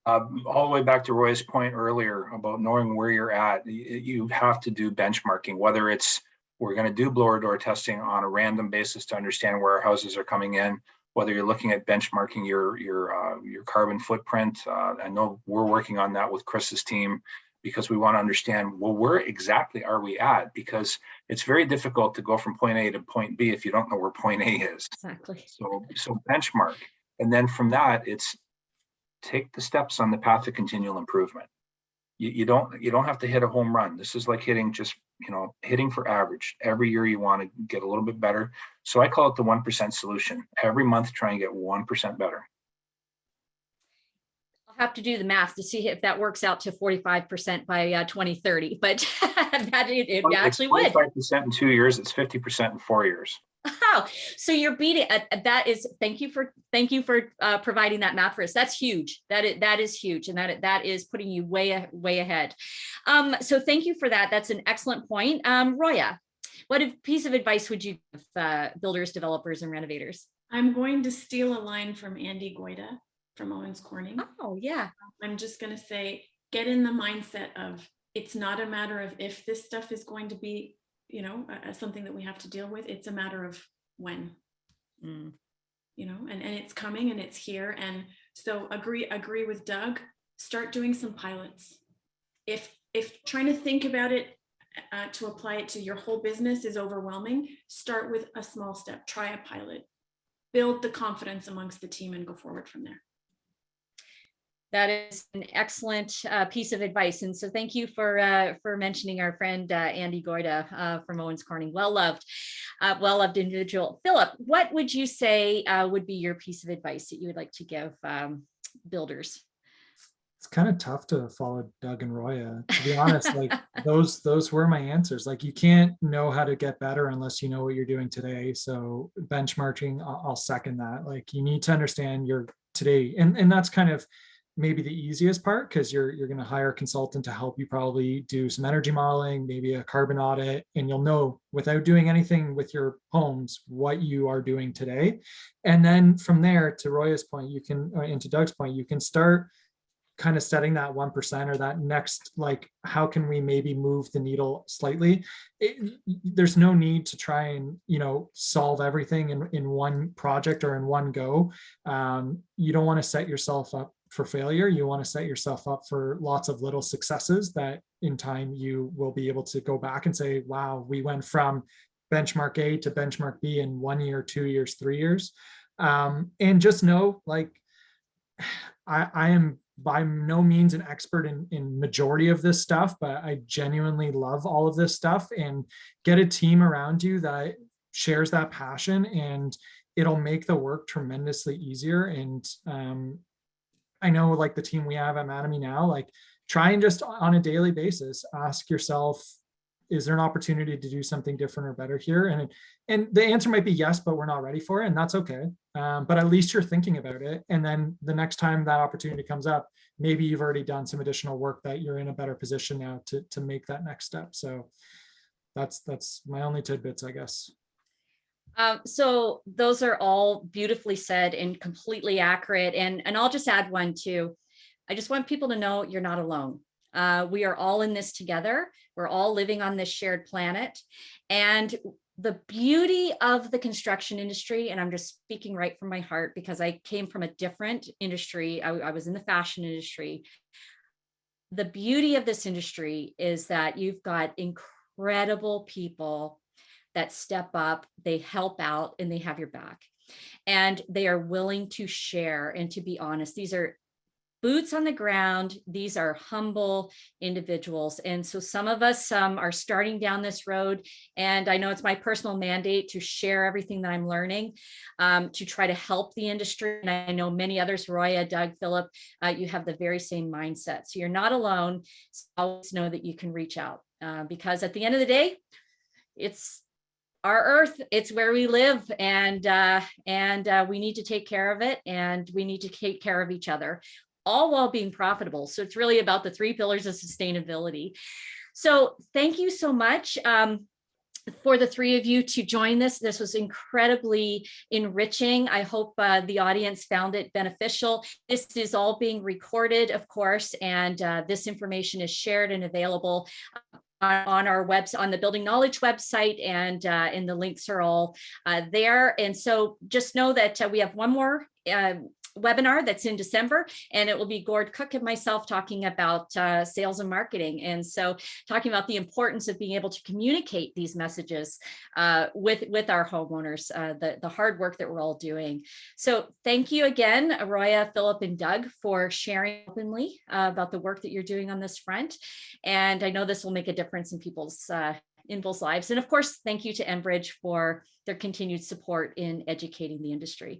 All the way back to Roy's point earlier about knowing where you're at, you have to do benchmarking, whether it's we're going to do blower door testing on a random basis to understand where our houses are coming in, whether you're looking at benchmarking your carbon footprint. I know we're working on that with Chris's team because we want to understand, well, where exactly are we at? Because it's very difficult to go from point A to point B if you don't know where point A is. Exactly. So benchmark. And then from that, it's take the steps on the path of continual improvement. You don't have to hit a home run. This is like hitting for average. Every year you want to get a little bit better. So I call it the 1% solution. Every month, try and get 1% better. I'll have to do the math to see if that works out to 45% by 2030, but it actually would. 45% in 2 years. It's 50% in 4 years. Oh, so you're beating that is, thank you for providing that math for us. That's huge. That is huge. And that is putting you way ahead. So thank you for that. That's an excellent point. Roya, what piece of advice would you give builders, developers, and renovators? I'm going to steal a line from Andy Goida from Owens Corning. Oh, yeah. I'm just going to say, get in the mindset of, it's not a matter of if this stuff is going to be something that we have to deal with. It's a matter of when, and it's coming and it's here. And so agree with Doug, start doing some pilots. If trying to think about it to apply it to your whole business is overwhelming, start with a small step, try a pilot, build the confidence amongst the team and go forward from there. That is an excellent piece of advice. And so thank you for mentioning our friend Andy Goida from Owens Corning. Well-loved individual. Phillip, what would you say would be your piece of advice that you would like to give builders? It's kind of tough to follow Doug and Roya, to be honest. Like those were my answers. Like you can't know how to get better unless you know what you're doing today. So benchmarking, I'll second that. Like you need to understand your today, and that's kind of maybe the easiest part, because you're going to hire a consultant to help you probably do some energy modeling, maybe a carbon audit, and you'll know without doing anything with your homes what you are doing today. And then from there, to Roya's point, and to Doug's point, you can start kind of setting that 1% or that next, like, how can we maybe move the needle slightly? There's no need to try and, solve everything in one project or in one go. You don't want to set yourself up for failure. You want to set yourself up for lots of little successes that in time you will be able to go back and say, wow, we went from benchmark A to benchmark B in 1 year, 2 years, 3 years. And just know, like, I am by no means an expert in majority of this stuff, but I genuinely love all of this stuff, and get a team around you that shares that passion, and it'll make the work tremendously easier. And I know, like, the team we have at Mattamy now, like, try and just on a daily basis ask yourself, is there an opportunity to do something different or better here? And the answer might be yes, but we're not ready for it, and that's okay. But at least you're thinking about it. And then the next time that opportunity comes up, maybe you've already done some additional work that you're in a better position now to make that next step. So that's my only tidbits, I guess. So those are all beautifully said and completely accurate. And I'll just add one too. I just want people to know you're not alone. We are all in this together. We're all living on this shared planet. And the beauty of the construction industry, and I'm just speaking right from my heart because I came from a different industry. I was in the fashion industry. The beauty of this industry is that you've got incredible people that step up, they help out, and they have your back. And they are willing to share and to be honest. These are boots on the ground. These are humble individuals. And so some of us are starting down this road. And I know it's my personal mandate to share everything that I'm learning, to try to help the industry. And I know many others, Roya, Doug, Phillip, you have the very same mindset. So you're not alone. So always know that you can reach out because at the end of the day, it's our earth, it's where we live, and we need to take care of it, and we need to take care of each other, all while being profitable. So it's really about the 3 pillars of sustainability. So thank you so much for the 3 of you to join this. This was incredibly enriching. I hope the audience found it beneficial. This is all being recorded, of course, and this information is shared and available on our website, on the Building Knowledge website, and the links are all there. And so just know that we have one more webinar that's in December, and it will be Gord Cook and myself talking about sales and marketing. And so talking about the importance of being able to communicate these messages with our homeowners, the hard work that we're all doing. So thank you again, Roya, Phillip, and Doug, for sharing openly about the work that you're doing on this front. And I know this will make a difference in people's lives. And of course, thank you to Enbridge for their continued support in educating the industry.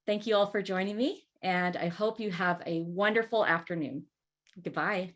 Thank you all for joining me, and I hope you have a wonderful afternoon. Goodbye.